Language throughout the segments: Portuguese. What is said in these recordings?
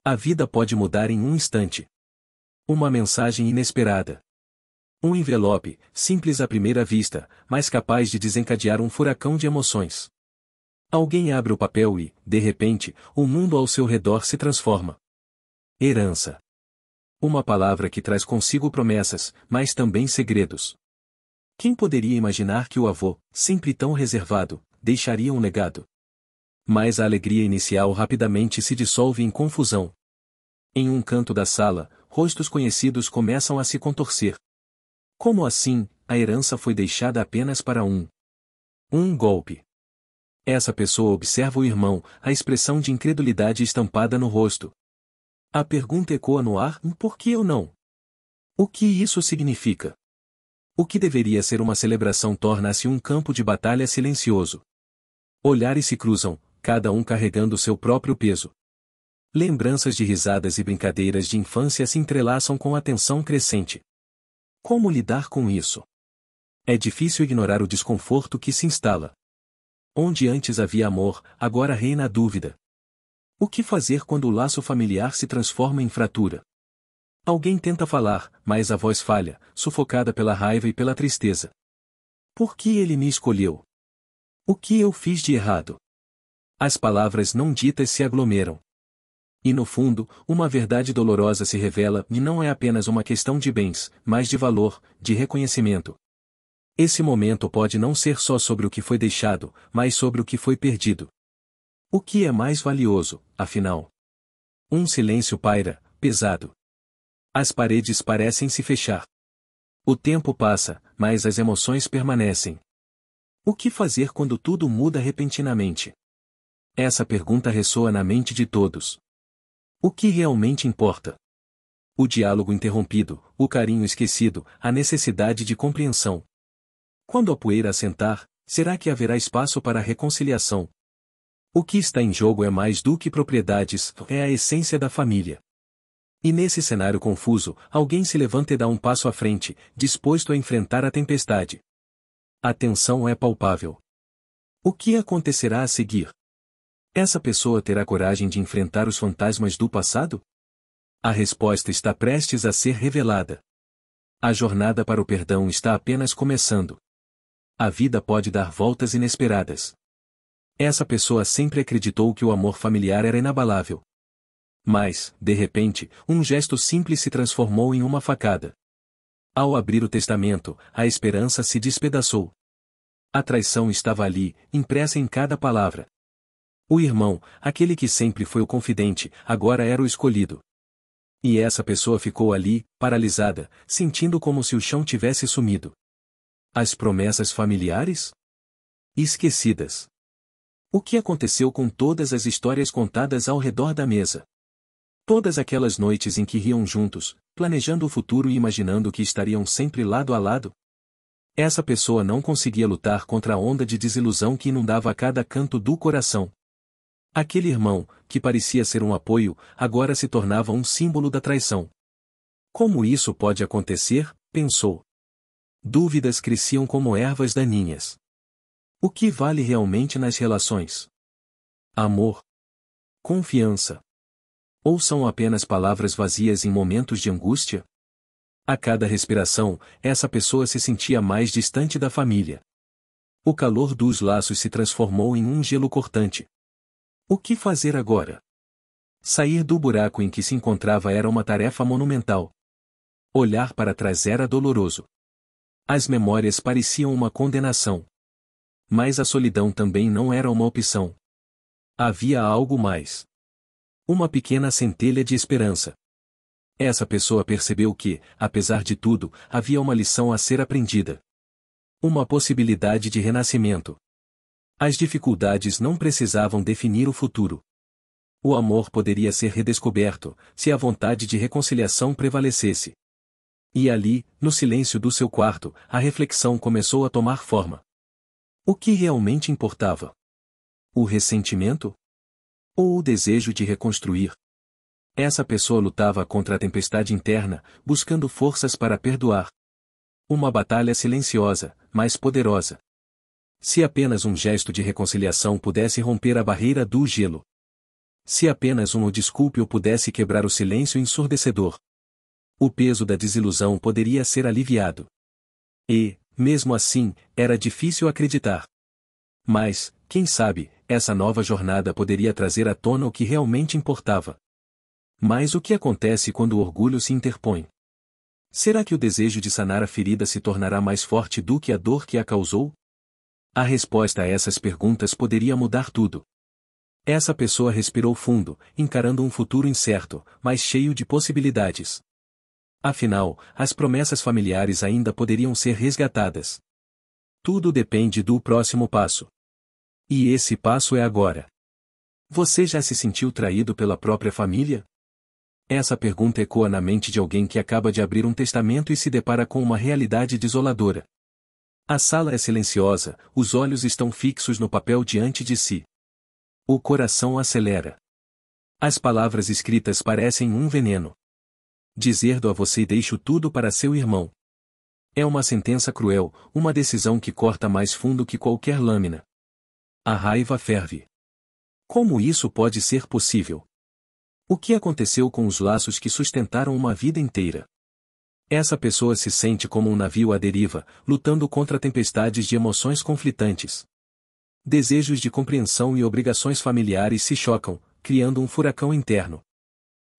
A vida pode mudar em um instante. Uma mensagem inesperada. Um envelope, simples à primeira vista, mas capaz de desencadear um furacão de emoções. Alguém abre o papel e, de repente, o mundo ao seu redor se transforma. Herança. Uma palavra que traz consigo promessas, mas também segredos. Quem poderia imaginar que o avô, sempre tão reservado, deixaria um legado? Mas a alegria inicial rapidamente se dissolve em confusão. Em um canto da sala, rostos conhecidos começam a se contorcer. Como assim, a herança foi deixada apenas para um golpe? Essa pessoa observa o irmão, a expressão de incredulidade estampada no rosto. A pergunta ecoa no ar: por que eu não? O que isso significa? O que deveria ser uma celebração torna-se um campo de batalha silencioso. Olhares se cruzam, cada um carregando seu próprio peso. Lembranças de risadas e brincadeiras de infância se entrelaçam com a tensão crescente. Como lidar com isso? É difícil ignorar o desconforto que se instala. Onde antes havia amor, agora reina a dúvida. O que fazer quando o laço familiar se transforma em fratura? Alguém tenta falar, mas a voz falha, sufocada pela raiva e pela tristeza. Por que ele me escolheu? O que eu fiz de errado? As palavras não ditas se aglomeram. E no fundo, uma verdade dolorosa se revela, e não é apenas uma questão de bens, mas de valor, de reconhecimento. Esse momento pode não ser só sobre o que foi deixado, mas sobre o que foi perdido. O que é mais valioso, afinal? Um silêncio paira, pesado. As paredes parecem se fechar. O tempo passa, mas as emoções permanecem. O que fazer quando tudo muda repentinamente? Essa pergunta ressoa na mente de todos. O que realmente importa? O diálogo interrompido, o carinho esquecido, a necessidade de compreensão. Quando a poeira assentar, será que haverá espaço para a reconciliação? O que está em jogo é mais do que propriedades, é a essência da família. E nesse cenário confuso, alguém se levanta e dá um passo à frente, disposto a enfrentar a tempestade. A tensão é palpável. O que acontecerá a seguir? Essa pessoa terá coragem de enfrentar os fantasmas do passado? A resposta está prestes a ser revelada. A jornada para o perdão está apenas começando. A vida pode dar voltas inesperadas. Essa pessoa sempre acreditou que o amor familiar era inabalável. Mas, de repente, um gesto simples se transformou em uma facada. Ao abrir o testamento, a esperança se despedaçou. A traição estava ali, impressa em cada palavra. O irmão, aquele que sempre foi o confidente, agora era o escolhido. E essa pessoa ficou ali, paralisada, sentindo como se o chão tivesse sumido. As promessas familiares? Esquecidas. O que aconteceu com todas as histórias contadas ao redor da mesa? Todas aquelas noites em que riam juntos, planejando o futuro e imaginando que estariam sempre lado a lado? Essa pessoa não conseguia lutar contra a onda de desilusão que inundava cada canto do coração. Aquele irmão, que parecia ser um apoio, agora se tornava um símbolo da traição. Como isso pode acontecer? Pensou. Dúvidas cresciam como ervas daninhas. O que vale realmente nas relações? Amor? Confiança? Ou são apenas palavras vazias em momentos de angústia? A cada respiração, essa pessoa se sentia mais distante da família. O calor dos laços se transformou em um gelo cortante. O que fazer agora? Sair do buraco em que se encontrava era uma tarefa monumental. Olhar para trás era doloroso. As memórias pareciam uma condenação. Mas a solidão também não era uma opção. Havia algo mais. Uma pequena centelha de esperança. Essa pessoa percebeu que, apesar de tudo, havia uma lição a ser aprendida. Uma possibilidade de renascimento. As dificuldades não precisavam definir o futuro. O amor poderia ser redescoberto, se a vontade de reconciliação prevalecesse. E ali, no silêncio do seu quarto, a reflexão começou a tomar forma. O que realmente importava? O ressentimento? Ou o desejo de reconstruir? Essa pessoa lutava contra a tempestade interna, buscando forças para perdoar. Uma batalha silenciosa, mas poderosa. Se apenas um gesto de reconciliação pudesse romper a barreira do gelo. Se apenas um o desculpe ou pudesse quebrar o silêncio ensurdecedor. O peso da desilusão poderia ser aliviado. E, mesmo assim, era difícil acreditar. Mas, quem sabe, essa nova jornada poderia trazer à tona o que realmente importava. Mas o que acontece quando o orgulho se interpõe? Será que o desejo de sanar a ferida se tornará mais forte do que a dor que a causou? A resposta a essas perguntas poderia mudar tudo. Essa pessoa respirou fundo, encarando um futuro incerto, mas cheio de possibilidades. Afinal, as promessas familiares ainda poderiam ser resgatadas. Tudo depende do próximo passo. E esse passo é agora. Você já se sentiu traído pela própria família? Essa pergunta ecoa na mente de alguém que acaba de abrir um testamento e se depara com uma realidade desoladora. A sala é silenciosa, os olhos estão fixos no papel diante de si. O coração acelera. As palavras escritas parecem um veneno. Dizer-do a você deixo tudo para seu irmão. É uma sentença cruel, uma decisão que corta mais fundo que qualquer lâmina. A raiva ferve. Como isso pode ser possível? O que aconteceu com os laços que sustentaram uma vida inteira? Essa pessoa se sente como um navio à deriva, lutando contra tempestades de emoções conflitantes. Desejos de compreensão e obrigações familiares se chocam, criando um furacão interno.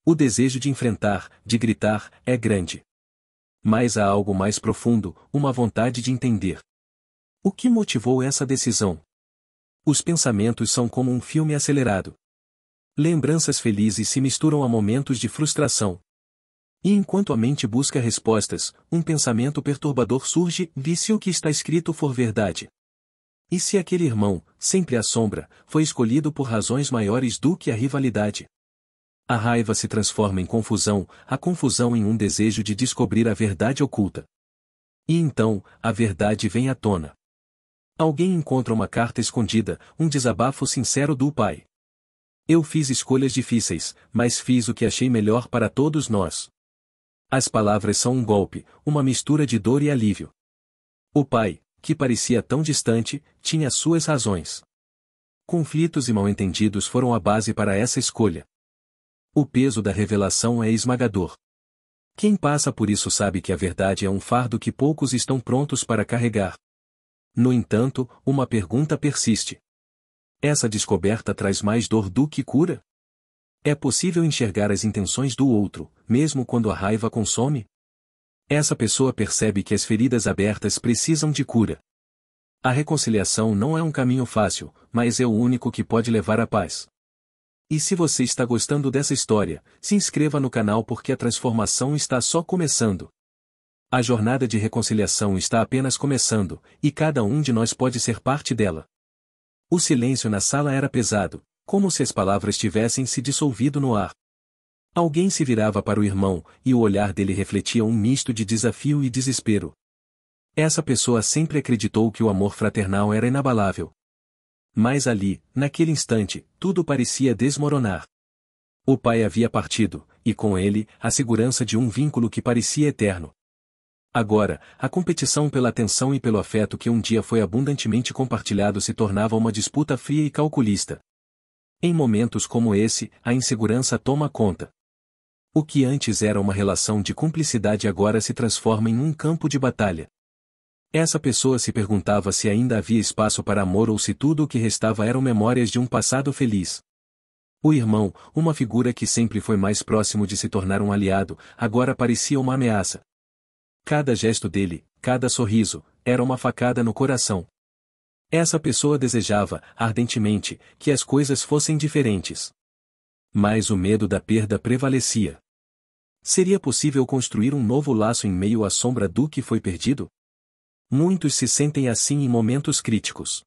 O desejo de enfrentar, de gritar, é grande. Mas há algo mais profundo, uma vontade de entender. O que motivou essa decisão? Os pensamentos são como um filme acelerado. Lembranças felizes se misturam a momentos de frustração. E enquanto a mente busca respostas, um pensamento perturbador surge: e se o que está escrito for verdade? E se aquele irmão, sempre à sombra, foi escolhido por razões maiores do que a rivalidade? A raiva se transforma em confusão, a confusão em um desejo de descobrir a verdade oculta. E então, a verdade vem à tona. Alguém encontra uma carta escondida, um desabafo sincero do pai. Eu fiz escolhas difíceis, mas fiz o que achei melhor para todos nós. As palavras são um golpe, uma mistura de dor e alívio. O pai, que parecia tão distante, tinha suas razões. Conflitos e mal-entendidos foram a base para essa escolha. O peso da revelação é esmagador. Quem passa por isso sabe que a verdade é um fardo que poucos estão prontos para carregar. No entanto, uma pergunta persiste. Essa descoberta traz mais dor do que cura? É possível enxergar as intenções do outro, mesmo quando a raiva consome? Essa pessoa percebe que as feridas abertas precisam de cura. A reconciliação não é um caminho fácil, mas é o único que pode levar à paz. E se você está gostando dessa história, se inscreva no canal porque a transformação está só começando. A jornada de reconciliação está apenas começando, e cada um de nós pode ser parte dela. O silêncio na sala era pesado, como se as palavras tivessem se dissolvido no ar. Alguém se virava para o irmão, e o olhar dele refletia um misto de desafio e desespero. Essa pessoa sempre acreditou que o amor fraternal era inabalável. Mas ali, naquele instante, tudo parecia desmoronar. O pai havia partido, e com ele, a segurança de um vínculo que parecia eterno. Agora, a competição pela atenção e pelo afeto que um dia foi abundantemente compartilhado se tornava uma disputa fria e calculista. Em momentos como esse, a insegurança toma conta. O que antes era uma relação de cumplicidade agora se transforma em um campo de batalha. Essa pessoa se perguntava se ainda havia espaço para amor ou se tudo o que restava eram memórias de um passado feliz. O irmão, uma figura que sempre foi mais próximo de se tornar um aliado, agora parecia uma ameaça. Cada gesto dele, cada sorriso, era uma facada no coração. Essa pessoa desejava, ardentemente, que as coisas fossem diferentes. Mas o medo da perda prevalecia. Seria possível construir um novo laço em meio à sombra do que foi perdido? Muitos se sentem assim em momentos críticos.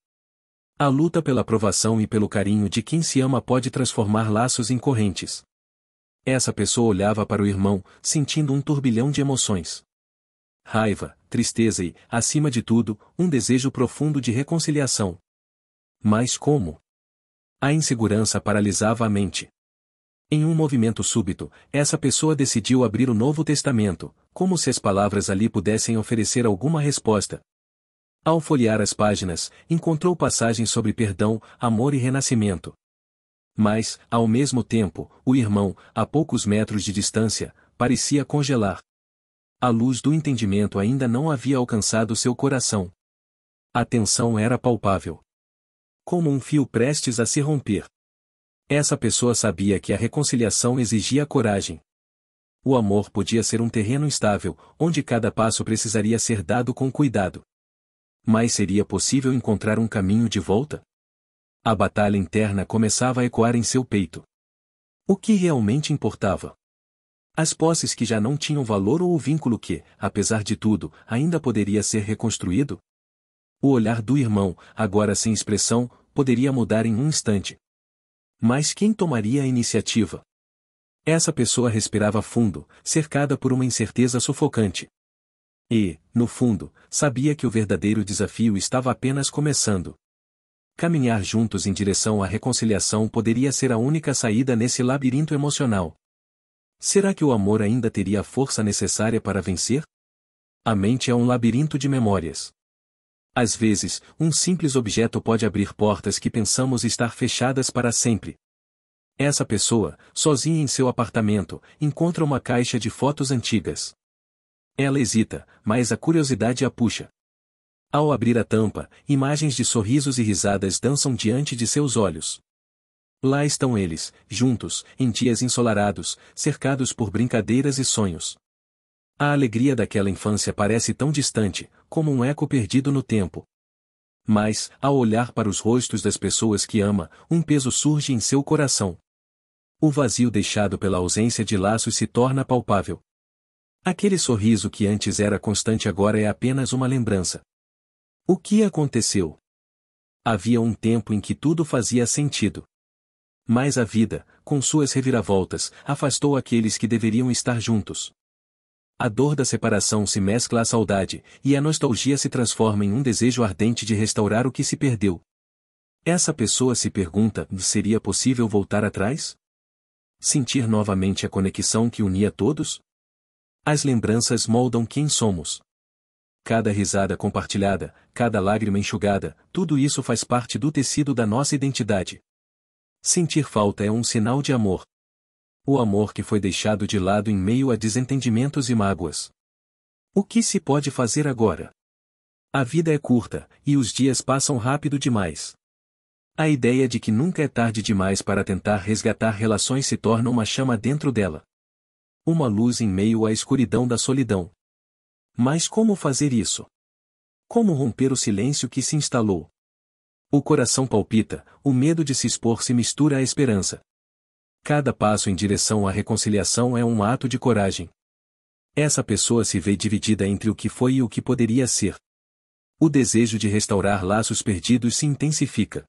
A luta pela aprovação e pelo carinho de quem se ama pode transformar laços em correntes. Essa pessoa olhava para o irmão, sentindo um turbilhão de emoções. Raiva, tristeza e, acima de tudo, um desejo profundo de reconciliação. Mas como? A insegurança paralisava a mente. Em um movimento súbito, essa pessoa decidiu abrir o Novo Testamento, como se as palavras ali pudessem oferecer alguma resposta. Ao folhear as páginas, encontrou passagens sobre perdão, amor e renascimento. Mas, ao mesmo tempo, o irmão, a poucos metros de distância, parecia congelar. A luz do entendimento ainda não havia alcançado seu coração. A tensão era palpável. Como um fio prestes a se romper. Essa pessoa sabia que a reconciliação exigia coragem. O amor podia ser um terreno estável, onde cada passo precisaria ser dado com cuidado. Mas seria possível encontrar um caminho de volta? A batalha interna começava a ecoar em seu peito. O que realmente importava? As posses que já não tinham valor ou o vínculo que, apesar de tudo, ainda poderia ser reconstruído? O olhar do irmão, agora sem expressão, poderia mudar em um instante. Mas quem tomaria a iniciativa? Essa pessoa respirava fundo, cercada por uma incerteza sufocante. E, no fundo, sabia que o verdadeiro desafio estava apenas começando. Caminhar juntos em direção à reconciliação poderia ser a única saída nesse labirinto emocional. Será que o amor ainda teria a força necessária para vencer? A mente é um labirinto de memórias. Às vezes, um simples objeto pode abrir portas que pensamos estar fechadas para sempre. Essa pessoa, sozinha em seu apartamento, encontra uma caixa de fotos antigas. Ela hesita, mas a curiosidade a puxa. Ao abrir a tampa, imagens de sorrisos e risadas dançam diante de seus olhos. Lá estão eles, juntos, em dias ensolarados, cercados por brincadeiras e sonhos. A alegria daquela infância parece tão distante, como um eco perdido no tempo. Mas, ao olhar para os rostos das pessoas que ama, um peso surge em seu coração. O vazio deixado pela ausência de laços se torna palpável. Aquele sorriso que antes era constante agora é apenas uma lembrança. O que aconteceu? Havia um tempo em que tudo fazia sentido. Mas a vida, com suas reviravoltas, afastou aqueles que deveriam estar juntos. A dor da separação se mescla à saudade, e a nostalgia se transforma em um desejo ardente de restaurar o que se perdeu. Essa pessoa se pergunta: seria possível voltar atrás? Sentir novamente a conexão que unia todos? As lembranças moldam quem somos. Cada risada compartilhada, cada lágrima enxugada, tudo isso faz parte do tecido da nossa identidade. Sentir falta é um sinal de amor. O amor que foi deixado de lado em meio a desentendimentos e mágoas. O que se pode fazer agora? A vida é curta, e os dias passam rápido demais. A ideia de que nunca é tarde demais para tentar resgatar relações se torna uma chama dentro dela. Uma luz em meio à escuridão da solidão. Mas como fazer isso? Como romper o silêncio que se instalou? O coração palpita, o medo de se expor se mistura à esperança. Cada passo em direção à reconciliação é um ato de coragem. Essa pessoa se vê dividida entre o que foi e o que poderia ser. O desejo de restaurar laços perdidos se intensifica.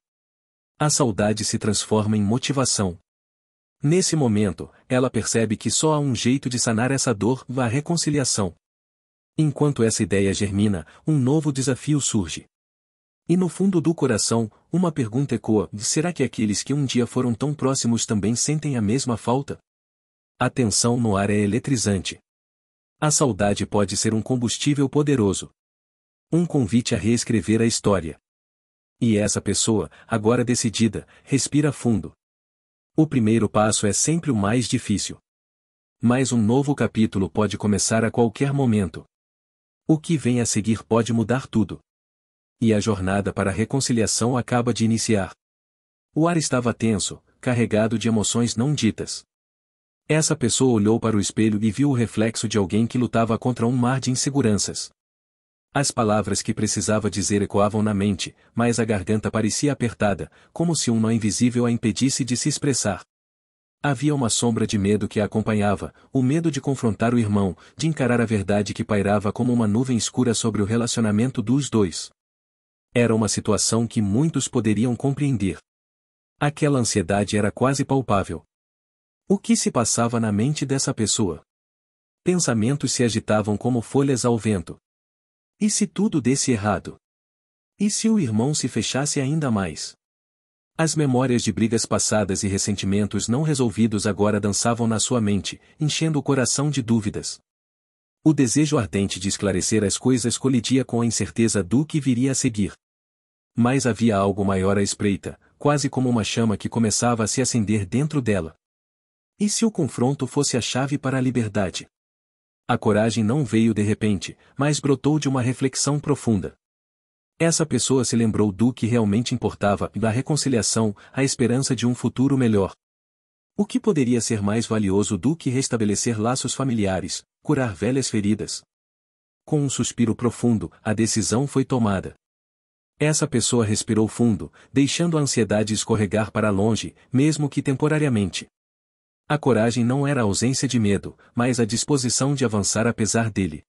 A saudade se transforma em motivação. Nesse momento, ela percebe que só há um jeito de sanar essa dor: a reconciliação. Enquanto essa ideia germina, um novo desafio surge. E no fundo do coração, uma pergunta ecoa: será que aqueles que um dia foram tão próximos também sentem a mesma falta? A tensão no ar é eletrizante. A saudade pode ser um combustível poderoso. Um convite a reescrever a história. E essa pessoa, agora decidida, respira fundo. O primeiro passo é sempre o mais difícil. Mas um novo capítulo pode começar a qualquer momento. O que vem a seguir pode mudar tudo. E a jornada para a reconciliação acaba de iniciar. O ar estava tenso, carregado de emoções não ditas. Essa pessoa olhou para o espelho e viu o reflexo de alguém que lutava contra um mar de inseguranças. As palavras que precisava dizer ecoavam na mente, mas a garganta parecia apertada, como se um nó invisível a impedisse de se expressar. Havia uma sombra de medo que a acompanhava, o medo de confrontar o irmão, de encarar a verdade que pairava como uma nuvem escura sobre o relacionamento dos dois. Era uma situação que muitos poderiam compreender. Aquela ansiedade era quase palpável. O que se passava na mente dessa pessoa? Pensamentos se agitavam como folhas ao vento. E se tudo desse errado? E se o irmão se fechasse ainda mais? As memórias de brigas passadas e ressentimentos não resolvidos agora dançavam na sua mente, enchendo o coração de dúvidas. O desejo ardente de esclarecer as coisas colidia com a incerteza do que viria a seguir. Mas havia algo maior à espreita, quase como uma chama que começava a se acender dentro dela. E se o confronto fosse a chave para a liberdade? A coragem não veio de repente, mas brotou de uma reflexão profunda. Essa pessoa se lembrou do que realmente importava, da reconciliação, a esperança de um futuro melhor. O que poderia ser mais valioso do que restabelecer laços familiares, curar velhas feridas? Com um suspiro profundo, a decisão foi tomada. Essa pessoa respirou fundo, deixando a ansiedade escorregar para longe, mesmo que temporariamente. A coragem não era a ausência de medo, mas a disposição de avançar apesar dele.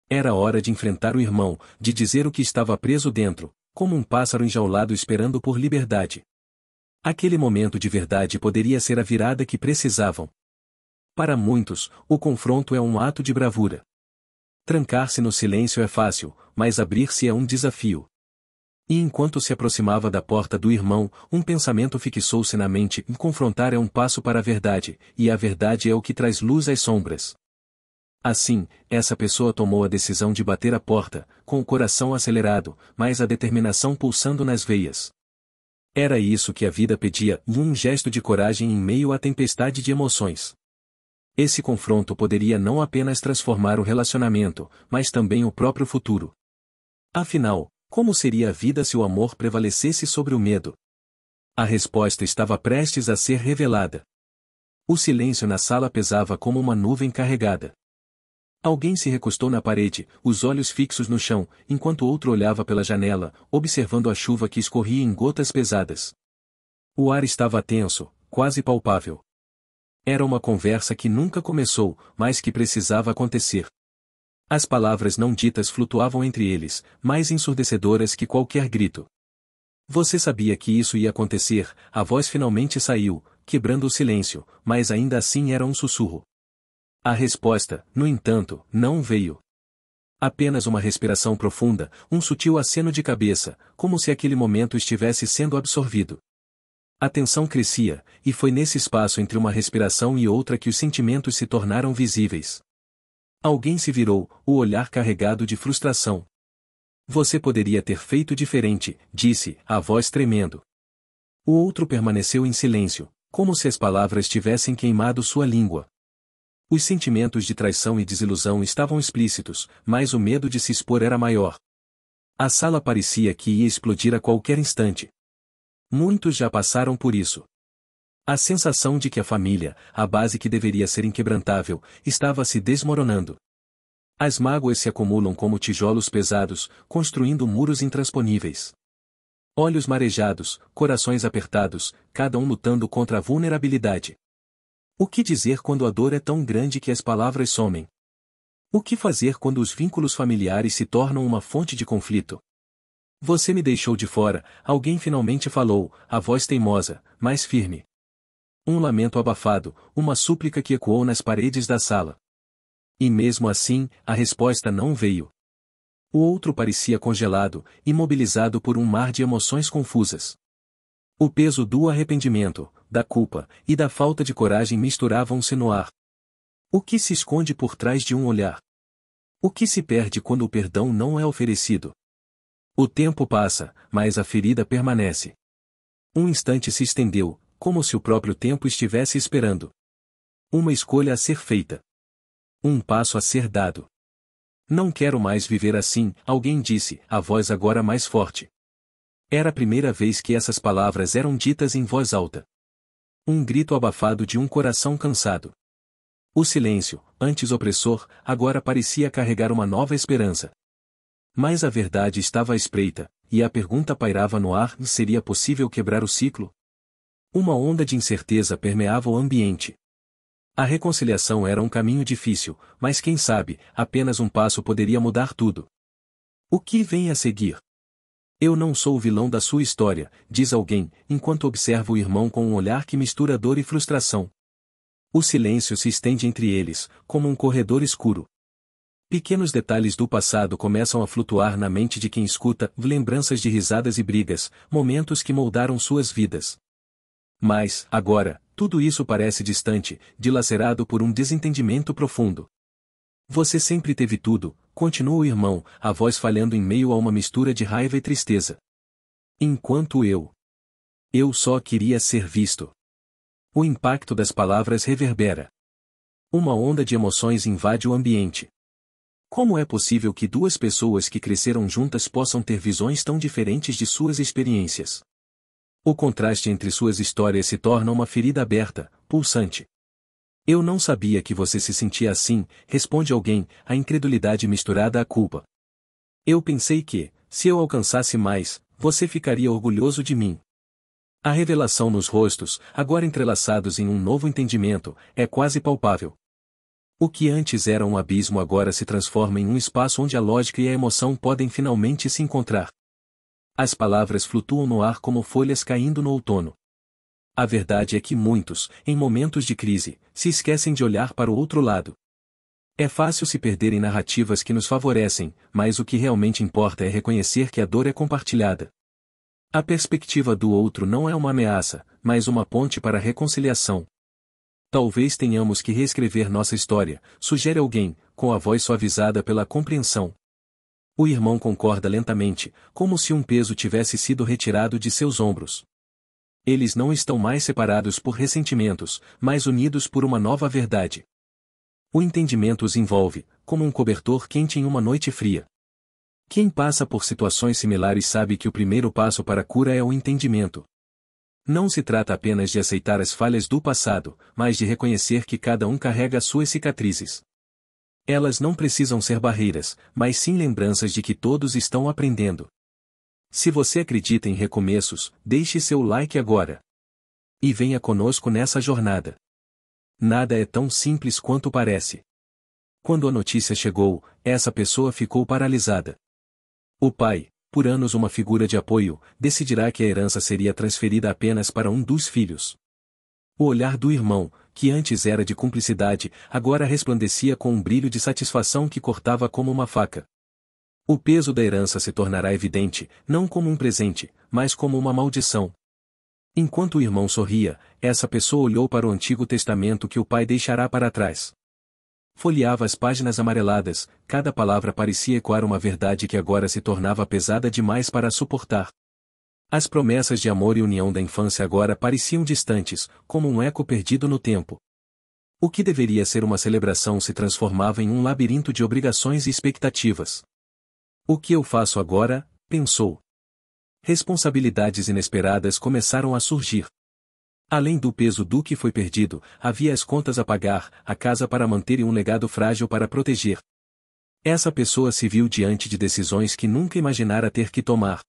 Era hora de enfrentar o irmão, de dizer o que estava preso dentro, como um pássaro enjaulado esperando por liberdade. Aquele momento de verdade poderia ser a virada que precisavam. Para muitos, o confronto é um ato de bravura. Trancar-se no silêncio é fácil, mas abrir-se é um desafio. E enquanto se aproximava da porta do irmão, um pensamento fixou-se na mente: confrontar é um passo para a verdade, e a verdade é o que traz luz às sombras. Assim, essa pessoa tomou a decisão de bater a porta, com o coração acelerado, mas a determinação pulsando nas veias. Era isso que a vida pedia, um gesto de coragem em meio à tempestade de emoções. Esse confronto poderia não apenas transformar o relacionamento, mas também o próprio futuro. Afinal, como seria a vida se o amor prevalecesse sobre o medo? A resposta estava prestes a ser revelada. O silêncio na sala pesava como uma nuvem carregada. Alguém se recostou na parede, os olhos fixos no chão, enquanto outro olhava pela janela, observando a chuva que escorria em gotas pesadas. O ar estava tenso, quase palpável. Era uma conversa que nunca começou, mas que precisava acontecer. As palavras não ditas flutuavam entre eles, mais ensurdecedoras que qualquer grito. Você sabia que isso ia acontecer, a voz finalmente saiu, quebrando o silêncio, mas ainda assim era um sussurro. A resposta, no entanto, não veio. Apenas uma respiração profunda, um sutil aceno de cabeça, como se aquele momento estivesse sendo absorvido. A tensão crescia, e foi nesse espaço entre uma respiração e outra que os sentimentos se tornaram visíveis. Alguém se virou, o olhar carregado de frustração. Você poderia ter feito diferente, disse, a voz tremendo. O outro permaneceu em silêncio, como se as palavras tivessem queimado sua língua. Os sentimentos de traição e desilusão estavam explícitos, mas o medo de se expor era maior. A sala parecia que ia explodir a qualquer instante. Muitos já passaram por isso. A sensação de que a família, a base que deveria ser inquebrantável, estava se desmoronando. As mágoas se acumulam como tijolos pesados, construindo muros intransponíveis. Olhos marejados, corações apertados, cada um lutando contra a vulnerabilidade. O que dizer quando a dor é tão grande que as palavras somem? O que fazer quando os vínculos familiares se tornam uma fonte de conflito? Você me deixou de fora, alguém finalmente falou, a voz teimosa, mas firme. Um lamento abafado, uma súplica que ecoou nas paredes da sala. E mesmo assim, a resposta não veio. O outro parecia congelado, imobilizado por um mar de emoções confusas. O peso do arrependimento, da culpa, e da falta de coragem misturavam-se no ar. O que se esconde por trás de um olhar? O que se perde quando o perdão não é oferecido? O tempo passa, mas a ferida permanece. Um instante se estendeu, como se o próprio tempo estivesse esperando. Uma escolha a ser feita. Um passo a ser dado. Não quero mais viver assim, alguém disse, a voz agora mais forte. Era a primeira vez que essas palavras eram ditas em voz alta. Um grito abafado de um coração cansado. O silêncio, antes opressor, agora parecia carregar uma nova esperança. Mas a verdade estava à espreita, e a pergunta pairava no ar: seria possível quebrar o ciclo? Uma onda de incerteza permeava o ambiente. A reconciliação era um caminho difícil, mas quem sabe, apenas um passo poderia mudar tudo. O que vem a seguir? Eu não sou o vilão da sua história, diz alguém, enquanto observa o irmão com um olhar que mistura dor e frustração. O silêncio se estende entre eles, como um corredor escuro. Pequenos detalhes do passado começam a flutuar na mente de quem escuta, lembranças de risadas e brigas, momentos que moldaram suas vidas. Mas, agora, tudo isso parece distante, dilacerado por um desentendimento profundo. Você sempre teve tudo, continua o irmão, a voz falhando em meio a uma mistura de raiva e tristeza. Enquanto eu Eu só queria ser visto. O impacto das palavras reverbera. Uma onda de emoções invade o ambiente. Como é possível que duas pessoas que cresceram juntas possam ter visões tão diferentes de suas experiências? O contraste entre suas histórias se torna uma ferida aberta, pulsante. Eu não sabia que você se sentia assim, responde alguém, a incredulidade misturada à culpa. Eu pensei que, se eu alcançasse mais, você ficaria orgulhoso de mim. A revelação nos rostos, agora entrelaçados em um novo entendimento, é quase palpável. O que antes era um abismo agora se transforma em um espaço onde a lógica e a emoção podem finalmente se encontrar. As palavras flutuam no ar como folhas caindo no outono. A verdade é que muitos, em momentos de crise, se esquecem de olhar para o outro lado. É fácil se perder em narrativas que nos favorecem, mas o que realmente importa é reconhecer que a dor é compartilhada. A perspectiva do outro não é uma ameaça, mas uma ponte para a reconciliação. Talvez tenhamos que reescrever nossa história, sugere alguém, com a voz suavizada pela compreensão. O irmão concorda lentamente, como se um peso tivesse sido retirado de seus ombros. Eles não estão mais separados por ressentimentos, mas unidos por uma nova verdade. O entendimento os envolve, como um cobertor quente em uma noite fria. Quem passa por situações similares sabe que o primeiro passo para a cura é o entendimento. Não se trata apenas de aceitar as falhas do passado, mas de reconhecer que cada um carrega suas cicatrizes. Elas não precisam ser barreiras, mas sim lembranças de que todos estão aprendendo. Se você acredita em recomeços, deixe seu like agora. E venha conosco nessa jornada. Nada é tão simples quanto parece. Quando a notícia chegou, essa pessoa ficou paralisada. O pai, por anos uma figura de apoio, decidirá que a herança seria transferida apenas para um dos filhos. O olhar do irmão, que antes era de cumplicidade, agora resplandecia com um brilho de satisfação que cortava como uma faca. O peso da herança se tornará evidente, não como um presente, mas como uma maldição. Enquanto o irmão sorria, essa pessoa olhou para o Antigo Testamento que o pai deixará para trás. Folheava as páginas amareladas, cada palavra parecia ecoar uma verdade que agora se tornava pesada demais para suportar. As promessas de amor e união da infância agora pareciam distantes, como um eco perdido no tempo. O que deveria ser uma celebração se transformava em um labirinto de obrigações e expectativas. O que eu faço agora? Pensou. Responsabilidades inesperadas começaram a surgir. Além do peso do que foi perdido, havia as contas a pagar, a casa para manter e um legado frágil para proteger. Essa pessoa se viu diante de decisões que nunca imaginara ter que tomar.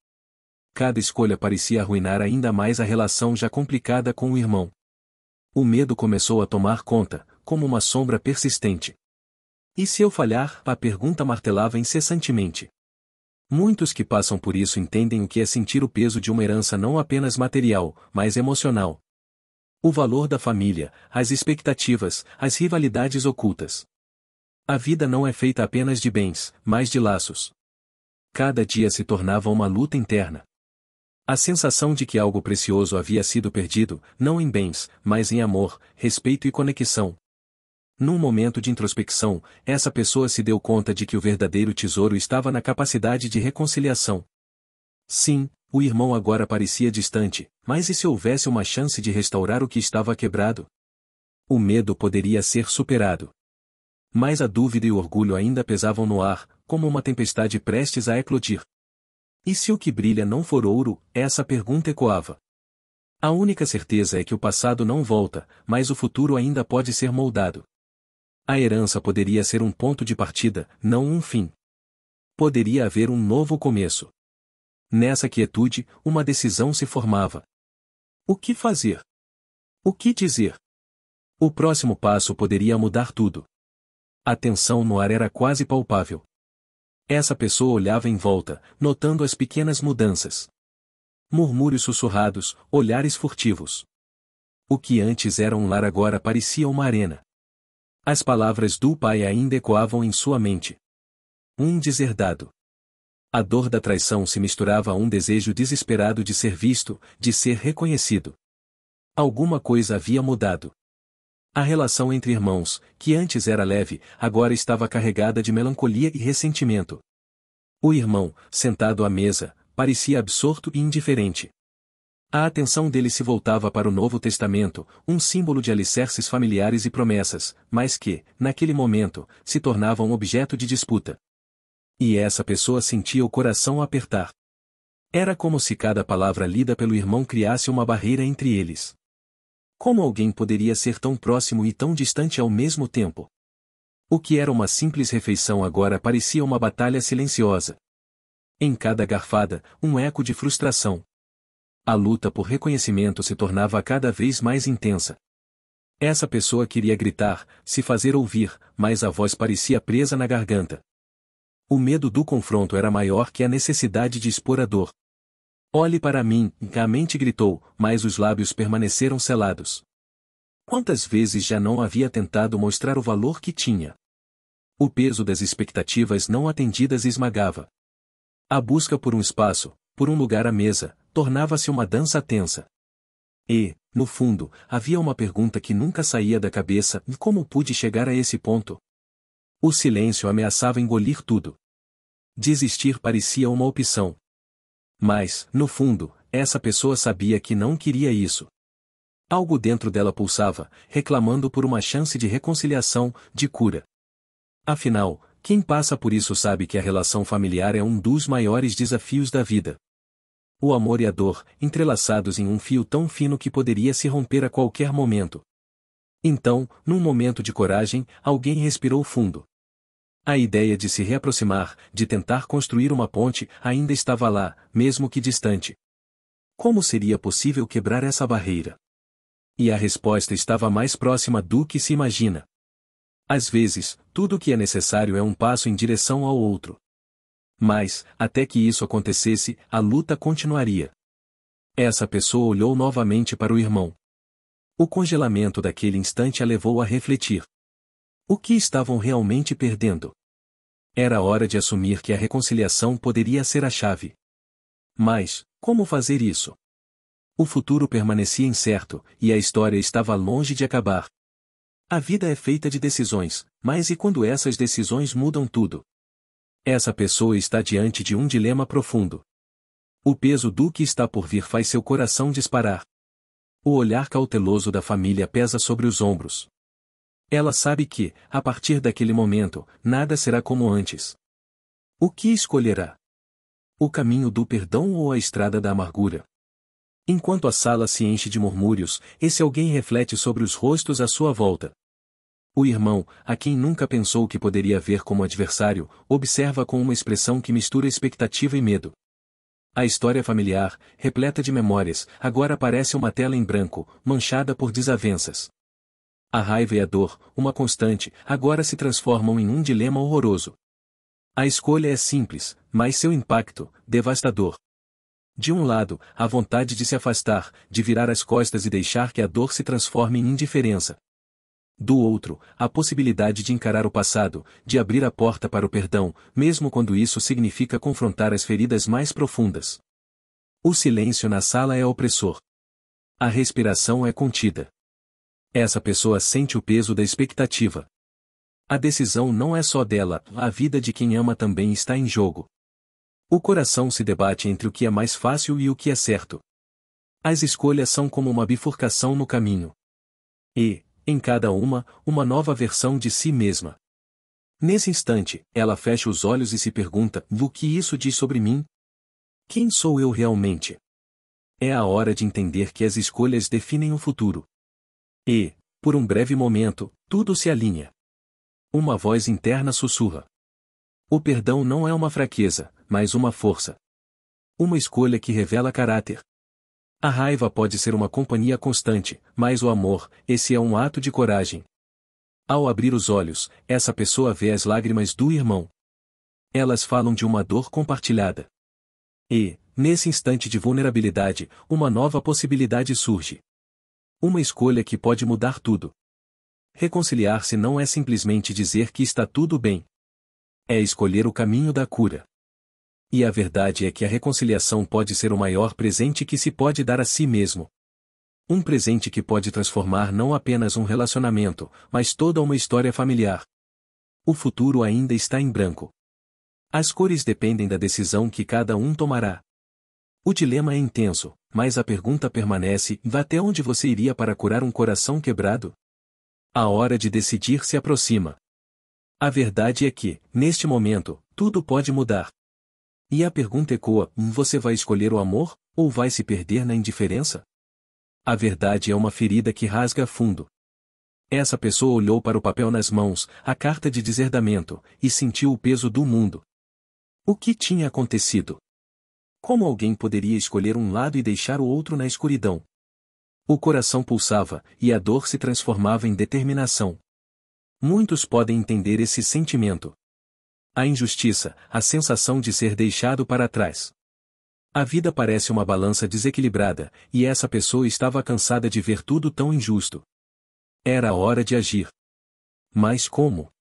Cada escolha parecia arruinar ainda mais a relação já complicada com o irmão. O medo começou a tomar conta, como uma sombra persistente. E se eu falhar? A pergunta martelava incessantemente. Muitos que passam por isso entendem o que é sentir o peso de uma herança não apenas material, mas emocional. O valor da família, as expectativas, as rivalidades ocultas. A vida não é feita apenas de bens, mas de laços. Cada dia se tornava uma luta interna. A sensação de que algo precioso havia sido perdido, não em bens, mas em amor, respeito e conexão. Num momento de introspecção, essa pessoa se deu conta de que o verdadeiro tesouro estava na capacidade de reconciliação. Sim, o irmão agora parecia distante, mas e se houvesse uma chance de restaurar o que estava quebrado? O medo poderia ser superado. Mas a dúvida e o orgulho ainda pesavam no ar, como uma tempestade prestes a eclodir. E se o que brilha não for ouro? Essa pergunta ecoava. A única certeza é que o passado não volta, mas o futuro ainda pode ser moldado. A herança poderia ser um ponto de partida, não um fim. Poderia haver um novo começo. Nessa quietude, uma decisão se formava. O que fazer? O que dizer? O próximo passo poderia mudar tudo. A tensão no ar era quase palpável. Essa pessoa olhava em volta, notando as pequenas mudanças. Murmúrios sussurrados, olhares furtivos. O que antes era um lar agora parecia uma arena. As palavras do pai ainda ecoavam em sua mente. Um deserdado. A dor da traição se misturava a um desejo desesperado de ser visto, de ser reconhecido. Alguma coisa havia mudado. A relação entre irmãos, que antes era leve, agora estava carregada de melancolia e ressentimento. O irmão, sentado à mesa, parecia absorto e indiferente. A atenção dele se voltava para o Novo Testamento, um símbolo de alicerces familiares e promessas, mas que, naquele momento, se tornavam objeto de disputa. E essa pessoa sentia o coração apertar. Era como se cada palavra lida pelo irmão criasse uma barreira entre eles. Como alguém poderia ser tão próximo e tão distante ao mesmo tempo? O que era uma simples refeição agora parecia uma batalha silenciosa. Em cada garfada, um eco de frustração. A luta por reconhecimento se tornava cada vez mais intensa. Essa pessoa queria gritar, se fazer ouvir, mas a voz parecia presa na garganta. O medo do confronto era maior que a necessidade de expor a dor. Olhe para mim, a mente gritou, mas os lábios permaneceram selados. Quantas vezes já não havia tentado mostrar o valor que tinha? O peso das expectativas não atendidas esmagava. A busca por um espaço, por um lugar à mesa, tornava-se uma dança tensa. E, no fundo, havia uma pergunta que nunca saía da cabeça: como pude chegar a esse ponto? O silêncio ameaçava engolir tudo. Desistir parecia uma opção. Mas, no fundo, essa pessoa sabia que não queria isso. Algo dentro dela pulsava, reclamando por uma chance de reconciliação, de cura. Afinal, quem passa por isso sabe que a relação familiar é um dos maiores desafios da vida. O amor e a dor, entrelaçados em um fio tão fino que poderia se romper a qualquer momento. Então, num momento de coragem, alguém respirou fundo. A ideia de se reaproximar, de tentar construir uma ponte, ainda estava lá, mesmo que distante. Como seria possível quebrar essa barreira? E a resposta estava mais próxima do que se imagina. Às vezes, tudo o que é necessário é um passo em direção ao outro. Mas, até que isso acontecesse, a luta continuaria. Essa pessoa olhou novamente para o irmão. O congelamento daquele instante a levou a refletir. O que estavam realmente perdendo? Era hora de assumir que a reconciliação poderia ser a chave. Mas, como fazer isso? O futuro permanecia incerto, e a história estava longe de acabar. A vida é feita de decisões, mas e quando essas decisões mudam tudo? Essa pessoa está diante de um dilema profundo. O peso do que está por vir faz seu coração disparar. O olhar cauteloso da família pesa sobre os ombros. Ela sabe que, a partir daquele momento, nada será como antes. O que escolherá? O caminho do perdão ou a estrada da amargura? Enquanto a sala se enche de murmúrios, esse alguém reflete sobre os rostos à sua volta. O irmão, a quem nunca pensou que poderia ver como adversário, observa com uma expressão que mistura expectativa e medo. A história familiar, repleta de memórias, agora parece uma tela em branco, manchada por desavenças. A raiva e a dor, uma constante, agora se transformam em um dilema horroroso. A escolha é simples, mas seu impacto, devastador. De um lado, a vontade de se afastar, de virar as costas e deixar que a dor se transforme em indiferença. Do outro, a possibilidade de encarar o passado, de abrir a porta para o perdão, mesmo quando isso significa confrontar as feridas mais profundas. O silêncio na sala é opressor. A respiração é contida. Essa pessoa sente o peso da expectativa. A decisão não é só dela, a vida de quem ama também está em jogo. O coração se debate entre o que é mais fácil e o que é certo. As escolhas são como uma bifurcação no caminho. E, em cada uma nova versão de si mesma. Nesse instante, ela fecha os olhos e se pergunta: o que isso diz sobre mim? Quem sou eu realmente? É a hora de entender que as escolhas definem o futuro. E, por um breve momento, tudo se alinha. Uma voz interna sussurra. O perdão não é uma fraqueza, mas uma força. Uma escolha que revela caráter. A raiva pode ser uma companhia constante, mas o amor, esse é um ato de coragem. Ao abrir os olhos, essa pessoa vê as lágrimas do irmão. Elas falam de uma dor compartilhada. E, nesse instante de vulnerabilidade, uma nova possibilidade surge. Uma escolha que pode mudar tudo. Reconciliar-se não é simplesmente dizer que está tudo bem. É escolher o caminho da cura. E a verdade é que a reconciliação pode ser o maior presente que se pode dar a si mesmo. Um presente que pode transformar não apenas um relacionamento, mas toda uma história familiar. O futuro ainda está em branco. As cores dependem da decisão que cada um tomará. O dilema é intenso, mas a pergunta permanece: até onde você iria para curar um coração quebrado? A hora de decidir se aproxima. A verdade é que, neste momento, tudo pode mudar. E a pergunta ecoa: você vai escolher o amor, ou vai se perder na indiferença? A verdade é uma ferida que rasga fundo. Essa pessoa olhou para o papel nas mãos, a carta de deserdamento, e sentiu o peso do mundo. O que tinha acontecido? Como alguém poderia escolher um lado e deixar o outro na escuridão? O coração pulsava, e a dor se transformava em determinação. Muitos podem entender esse sentimento. A injustiça, a sensação de ser deixado para trás. A vida parece uma balança desequilibrada, e essa pessoa estava cansada de ver tudo tão injusto. Era a hora de agir. Mas como?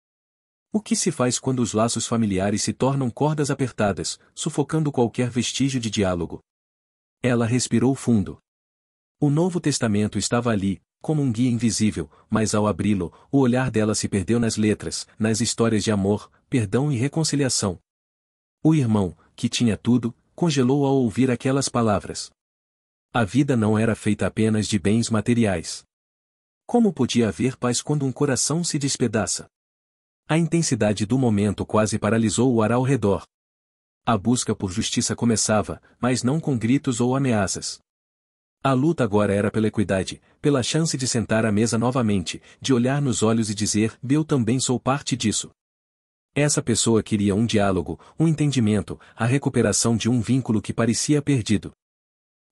O que se faz quando os laços familiares se tornam cordas apertadas, sufocando qualquer vestígio de diálogo? Ela respirou fundo. O Novo Testamento estava ali, como um guia invisível, mas ao abri-lo, o olhar dela se perdeu nas letras, nas histórias de amor, perdão e reconciliação. O irmão, que tinha tudo, congelou ao ouvir aquelas palavras. A vida não era feita apenas de bens materiais. Como podia haver paz quando um coração se despedaça? A intensidade do momento quase paralisou o ar ao redor. A busca por justiça começava, mas não com gritos ou ameaças. A luta agora era pela equidade, pela chance de sentar à mesa novamente, de olhar nos olhos e dizer: eu também sou parte disso. Essa pessoa queria um diálogo, um entendimento, a recuperação de um vínculo que parecia perdido.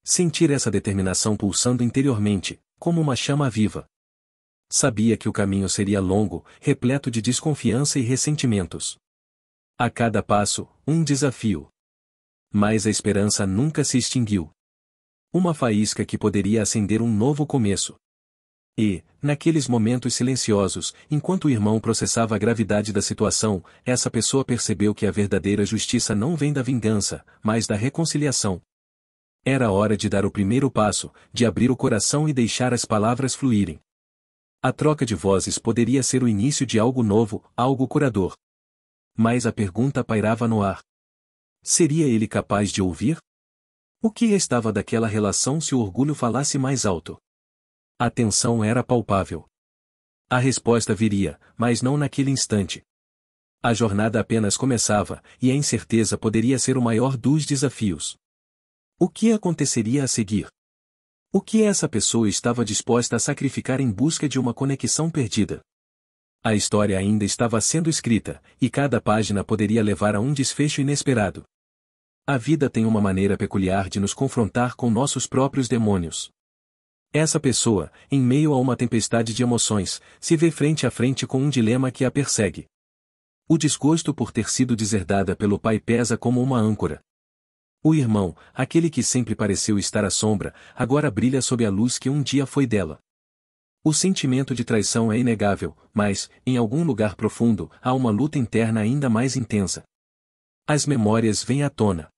Sentir essa determinação pulsando interiormente, como uma chama viva. Sabia que o caminho seria longo, repleto de desconfiança e ressentimentos. A cada passo, um desafio. Mas a esperança nunca se extinguiu. Uma faísca que poderia acender um novo começo. E, naqueles momentos silenciosos, enquanto o irmão processava a gravidade da situação, essa pessoa percebeu que a verdadeira justiça não vem da vingança, mas da reconciliação. Era hora de dar o primeiro passo, de abrir o coração e deixar as palavras fluírem. A troca de vozes poderia ser o início de algo novo, algo curador. Mas a pergunta pairava no ar. Seria ele capaz de ouvir? O que restava daquela relação se o orgulho falasse mais alto? A tensão era palpável. A resposta viria, mas não naquele instante. A jornada apenas começava, e a incerteza poderia ser o maior dos desafios. O que aconteceria a seguir? O que essa pessoa estava disposta a sacrificar em busca de uma conexão perdida? A história ainda estava sendo escrita, e cada página poderia levar a um desfecho inesperado. A vida tem uma maneira peculiar de nos confrontar com nossos próprios demônios. Essa pessoa, em meio a uma tempestade de emoções, se vê frente a frente com um dilema que a persegue. O desgosto por ter sido deserdada pelo pai pesa como uma âncora. O irmão, aquele que sempre pareceu estar à sombra, agora brilha sob a luz que um dia foi dela. O sentimento de traição é inegável, mas, em algum lugar profundo, há uma luta interna ainda mais intensa. As memórias vêm à tona.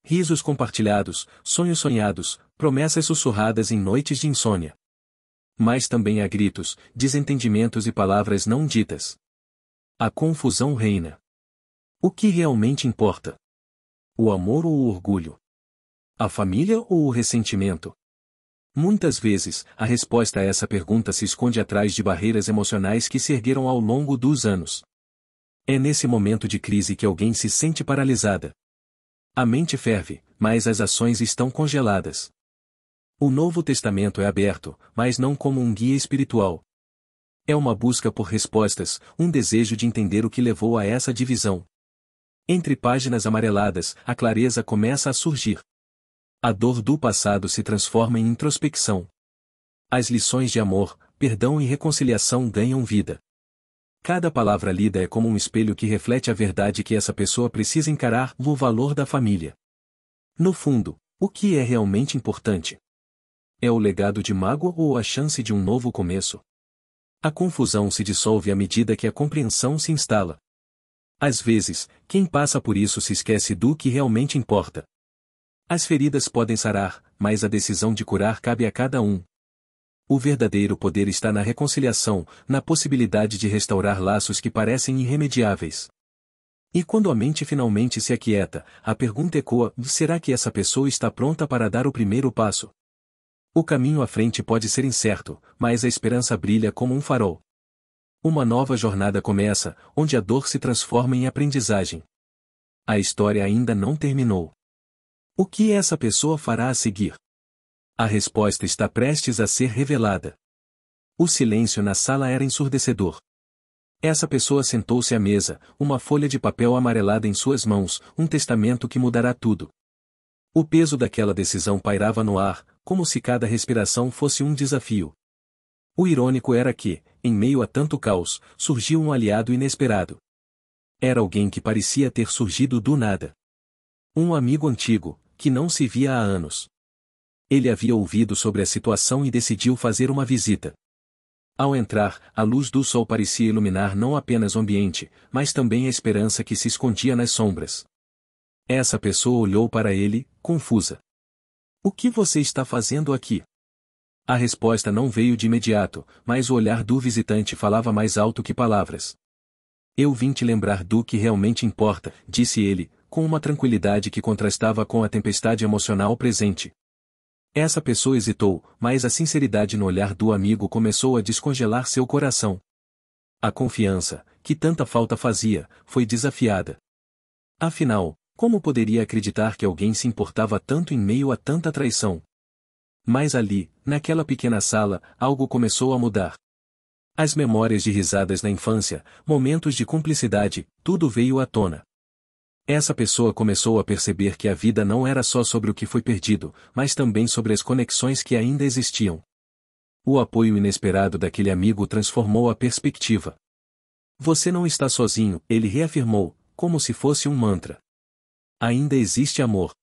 Risos compartilhados, sonhos sonhados, promessas sussurradas em noites de insônia. Mas também há gritos, desentendimentos e palavras não ditas. A confusão reina. O que realmente importa? O amor ou o orgulho? A família ou o ressentimento? Muitas vezes, a resposta a essa pergunta se esconde atrás de barreiras emocionais que se ergueram ao longo dos anos. É nesse momento de crise que alguém se sente paralisada. A mente ferve, mas as ações estão congeladas. O Novo Testamento é aberto, mas não como um guia espiritual. É uma busca por respostas, um desejo de entender o que levou a essa divisão. Entre páginas amareladas, a clareza começa a surgir. A dor do passado se transforma em introspecção. As lições de amor, perdão e reconciliação ganham vida. Cada palavra lida é como um espelho que reflete a verdade que essa pessoa precisa encarar: o valor da família. No fundo, o que é realmente importante? É o legado de mágoa ou a chance de um novo começo? A confusão se dissolve à medida que a compreensão se instala. Às vezes, quem passa por isso se esquece do que realmente importa. As feridas podem sarar, mas a decisão de curar cabe a cada um. O verdadeiro poder está na reconciliação, na possibilidade de restaurar laços que parecem irremediáveis. E quando a mente finalmente se aquieta, a pergunta ecoa: será que essa pessoa está pronta para dar o primeiro passo? O caminho à frente pode ser incerto, mas a esperança brilha como um farol. Uma nova jornada começa, onde a dor se transforma em aprendizagem. A história ainda não terminou. O que essa pessoa fará a seguir? A resposta está prestes a ser revelada. O silêncio na sala era ensurdecedor. Essa pessoa sentou-se à mesa, uma folha de papel amarelada em suas mãos, um testamento que mudará tudo. O peso daquela decisão pairava no ar, como se cada respiração fosse um desafio. O irônico era que, em meio a tanto caos, surgiu um aliado inesperado. Era alguém que parecia ter surgido do nada. Um amigo antigo, que não se via há anos. Ele havia ouvido sobre a situação e decidiu fazer uma visita. Ao entrar, a luz do sol parecia iluminar não apenas o ambiente, mas também a esperança que se escondia nas sombras. Essa pessoa olhou para ele, confusa. O que você está fazendo aqui? A resposta não veio de imediato, mas o olhar do visitante falava mais alto que palavras. Eu vim te lembrar do que realmente importa, disse ele, com uma tranquilidade que contrastava com a tempestade emocional presente. Essa pessoa hesitou, mas a sinceridade no olhar do amigo começou a descongelar seu coração. A confiança, que tanta falta fazia, foi desafiada. Afinal, como poderia acreditar que alguém se importava tanto em meio a tanta traição? Mas ali, naquela pequena sala, algo começou a mudar. As memórias de risadas na infância, momentos de cumplicidade, tudo veio à tona. Essa pessoa começou a perceber que a vida não era só sobre o que foi perdido, mas também sobre as conexões que ainda existiam. O apoio inesperado daquele amigo transformou a perspectiva. Você não está sozinho, ele reafirmou, como se fosse um mantra. Ainda existe amor.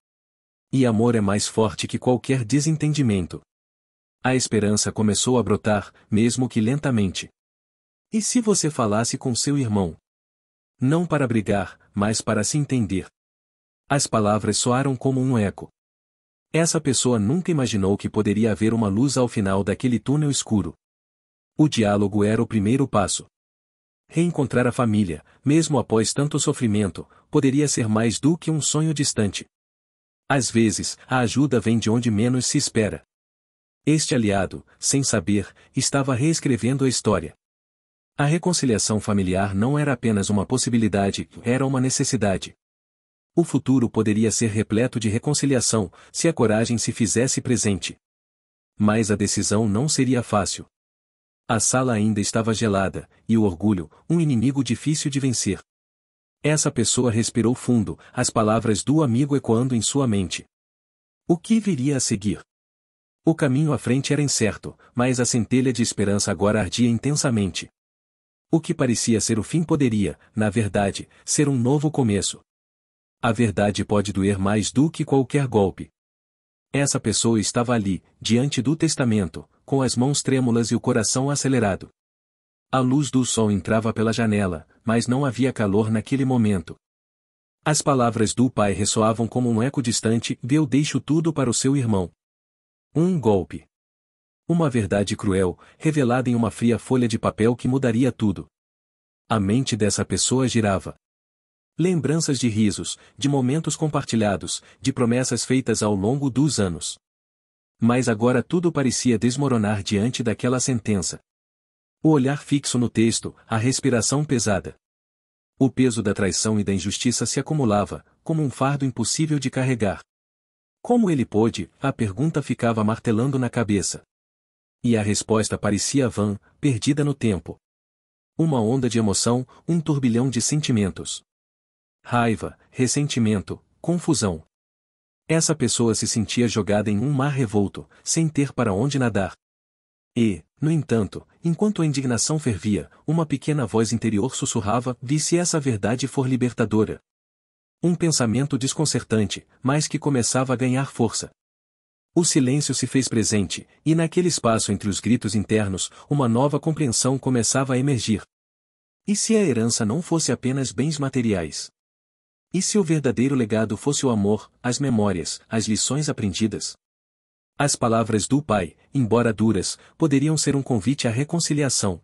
E amor é mais forte que qualquer desentendimento. A esperança começou a brotar, mesmo que lentamente. E se você falasse com seu irmão? Não para brigar, mas para se entender. As palavras soaram como um eco. Essa pessoa nunca imaginou que poderia haver uma luz ao final daquele túnel escuro. O diálogo era o primeiro passo. Reencontrar a família, mesmo após tanto sofrimento, poderia ser mais do que um sonho distante. Às vezes, a ajuda vem de onde menos se espera. Este aliado, sem saber, estava reescrevendo a história. A reconciliação familiar não era apenas uma possibilidade, era uma necessidade. O futuro poderia ser repleto de reconciliação, se a coragem se fizesse presente. Mas a decisão não seria fácil. A sala ainda estava gelada, e o orgulho, um inimigo difícil de vencer. Essa pessoa respirou fundo, as palavras do amigo ecoando em sua mente. O que viria a seguir? O caminho à frente era incerto, mas a centelha de esperança agora ardia intensamente. O que parecia ser o fim poderia, na verdade, ser um novo começo. A verdade pode doer mais do que qualquer golpe. Essa pessoa estava ali, diante do testamento, com as mãos trêmulas e o coração acelerado. A luz do sol entrava pela janela, mas não havia calor naquele momento. As palavras do pai ressoavam como um eco distante: eu deixo tudo para o seu irmão. Um golpe. Uma verdade cruel, revelada em uma fria folha de papel que mudaria tudo. A mente dessa pessoa girava. Lembranças de risos, de momentos compartilhados, de promessas feitas ao longo dos anos. Mas agora tudo parecia desmoronar diante daquela sentença. O olhar fixo no texto, a respiração pesada. O peso da traição e da injustiça se acumulava, como um fardo impossível de carregar. Como ele pôde? A pergunta ficava martelando na cabeça. E a resposta parecia vã, perdida no tempo. Uma onda de emoção, um turbilhão de sentimentos. Raiva, ressentimento, confusão. Essa pessoa se sentia jogada em um mar revolto, sem ter para onde nadar. E, no entanto, enquanto a indignação fervia, uma pequena voz interior sussurrava: e se essa verdade for libertadora? Um pensamento desconcertante, mas que começava a ganhar força. O silêncio se fez presente, e naquele espaço entre os gritos internos, uma nova compreensão começava a emergir. E se a herança não fosse apenas bens materiais? E se o verdadeiro legado fosse o amor, as memórias, as lições aprendidas? As palavras do pai, embora duras, poderiam ser um convite à reconciliação.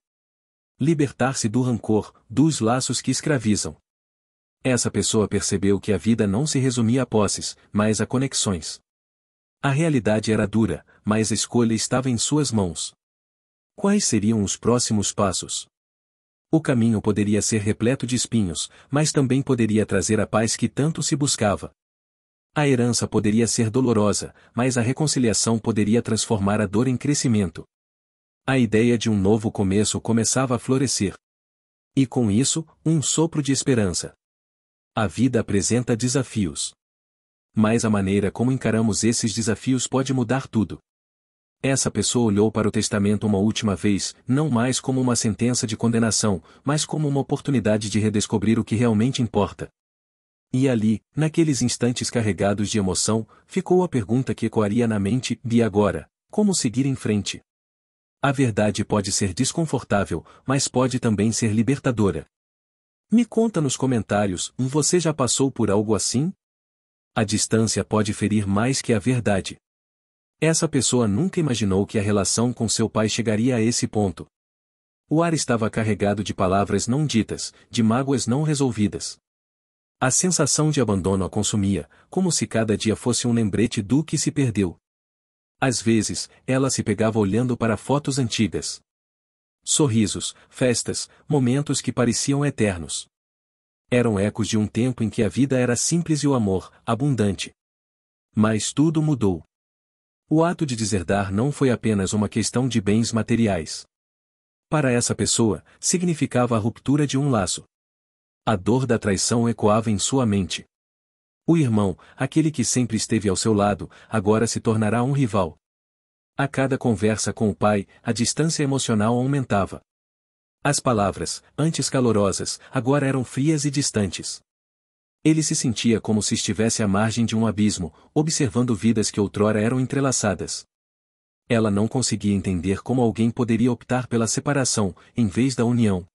Libertar-se do rancor, dos laços que escravizam. Essa pessoa percebeu que a vida não se resumia a posses, mas a conexões. A realidade era dura, mas a escolha estava em suas mãos. Quais seriam os próximos passos? O caminho poderia ser repleto de espinhos, mas também poderia trazer a paz que tanto se buscava. A herança poderia ser dolorosa, mas a reconciliação poderia transformar a dor em crescimento. A ideia de um novo começo começava a florescer. E com isso, um sopro de esperança. A vida apresenta desafios. Mas a maneira como encaramos esses desafios pode mudar tudo. Essa pessoa olhou para o testamento uma última vez, não mais como uma sentença de condenação, mas como uma oportunidade de redescobrir o que realmente importa. E ali, naqueles instantes carregados de emoção, ficou a pergunta que ecoaria na mente: e agora, como seguir em frente? A verdade pode ser desconfortável, mas pode também ser libertadora. Me conta nos comentários, você já passou por algo assim? A distância pode ferir mais que a verdade. Essa pessoa nunca imaginou que a relação com seu pai chegaria a esse ponto. O ar estava carregado de palavras não ditas, de mágoas não resolvidas. A sensação de abandono a consumia, como se cada dia fosse um lembrete do que se perdeu. Às vezes, ela se pegava olhando para fotos antigas. Sorrisos, festas, momentos que pareciam eternos. Eram ecos de um tempo em que a vida era simples e o amor, abundante. Mas tudo mudou. O ato de deserdar não foi apenas uma questão de bens materiais. Para essa pessoa, significava a ruptura de um laço. A dor da traição ecoava em sua mente. O irmão, aquele que sempre esteve ao seu lado, agora se tornará um rival. A cada conversa com o pai, a distância emocional aumentava. As palavras, antes calorosas, agora eram frias e distantes. Ele se sentia como se estivesse à margem de um abismo, observando vidas que outrora eram entrelaçadas. Ela não conseguia entender como alguém poderia optar pela separação, em vez da união.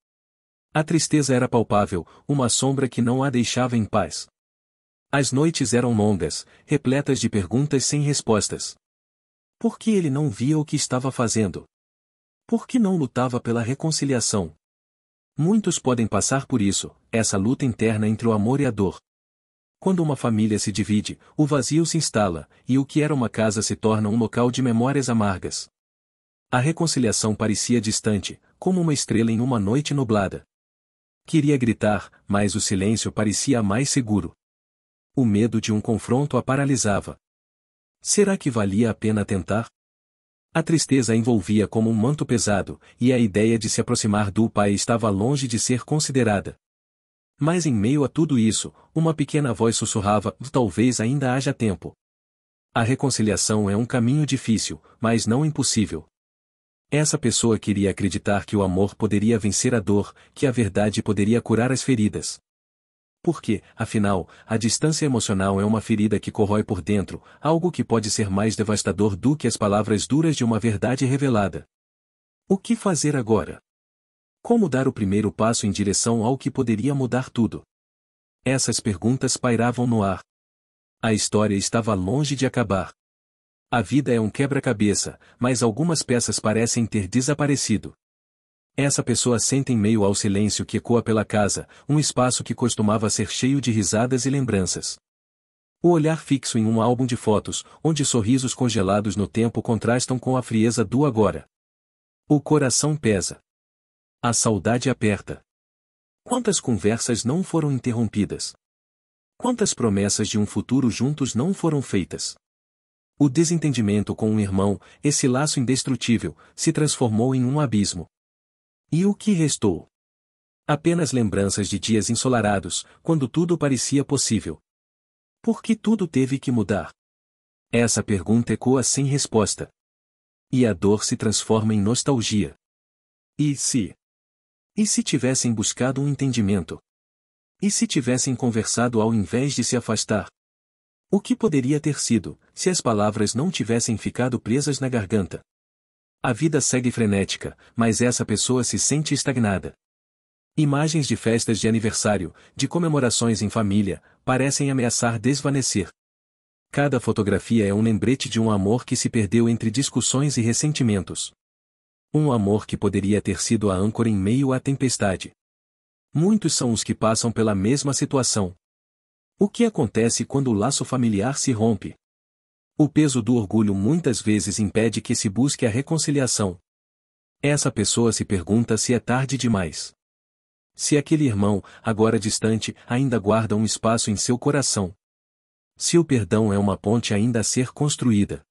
A tristeza era palpável, uma sombra que não a deixava em paz. As noites eram longas, repletas de perguntas sem respostas. Por que ele não via o que estava fazendo? Por que não lutava pela reconciliação? Muitos podem passar por isso, essa luta interna entre o amor e a dor. Quando uma família se divide, o vazio se instala, e o que era uma casa se torna um local de memórias amargas. A reconciliação parecia distante, como uma estrela em uma noite nublada. Queria gritar, mas o silêncio parecia mais seguro. O medo de um confronto a paralisava. Será que valia a pena tentar? A tristeza a envolvia como um manto pesado, e a ideia de se aproximar do pai estava longe de ser considerada. Mas em meio a tudo isso, uma pequena voz sussurrava: talvez ainda haja tempo. A reconciliação é um caminho difícil, mas não impossível. Essa pessoa queria acreditar que o amor poderia vencer a dor, que a verdade poderia curar as feridas. Porque, afinal, a distância emocional é uma ferida que corrói por dentro, algo que pode ser mais devastador do que as palavras duras de uma verdade revelada. O que fazer agora? Como dar o primeiro passo em direção ao que poderia mudar tudo? Essas perguntas pairavam no ar. A história estava longe de acabar. A vida é um quebra-cabeça, mas algumas peças parecem ter desaparecido. Essa pessoa senta em meio ao silêncio que ecoa pela casa, um espaço que costumava ser cheio de risadas e lembranças. O olhar fixo em um álbum de fotos, onde sorrisos congelados no tempo contrastam com a frieza do agora. O coração pesa. A saudade aperta. Quantas conversas não foram interrompidas? Quantas promessas de um futuro juntos não foram feitas? O desentendimento com um irmão, esse laço indestrutível, se transformou em um abismo. E o que restou? Apenas lembranças de dias ensolarados, quando tudo parecia possível. Por que tudo teve que mudar? Essa pergunta ecoa sem resposta. E a dor se transforma em nostalgia. E se? E se tivessem buscado um entendimento? E se tivessem conversado ao invés de se afastar? O que poderia ter sido, se as palavras não tivessem ficado presas na garganta? A vida segue frenética, mas essa pessoa se sente estagnada. Imagens de festas de aniversário, de comemorações em família, parecem ameaçar desvanecer. Cada fotografia é um lembrete de um amor que se perdeu entre discussões e ressentimentos. Um amor que poderia ter sido a âncora em meio à tempestade. Muitos são os que passam pela mesma situação. O que acontece quando o laço familiar se rompe? O peso do orgulho muitas vezes impede que se busque a reconciliação. Essa pessoa se pergunta se é tarde demais. Se aquele irmão, agora distante, ainda guarda um espaço em seu coração. Se o perdão é uma ponte ainda a ser construída.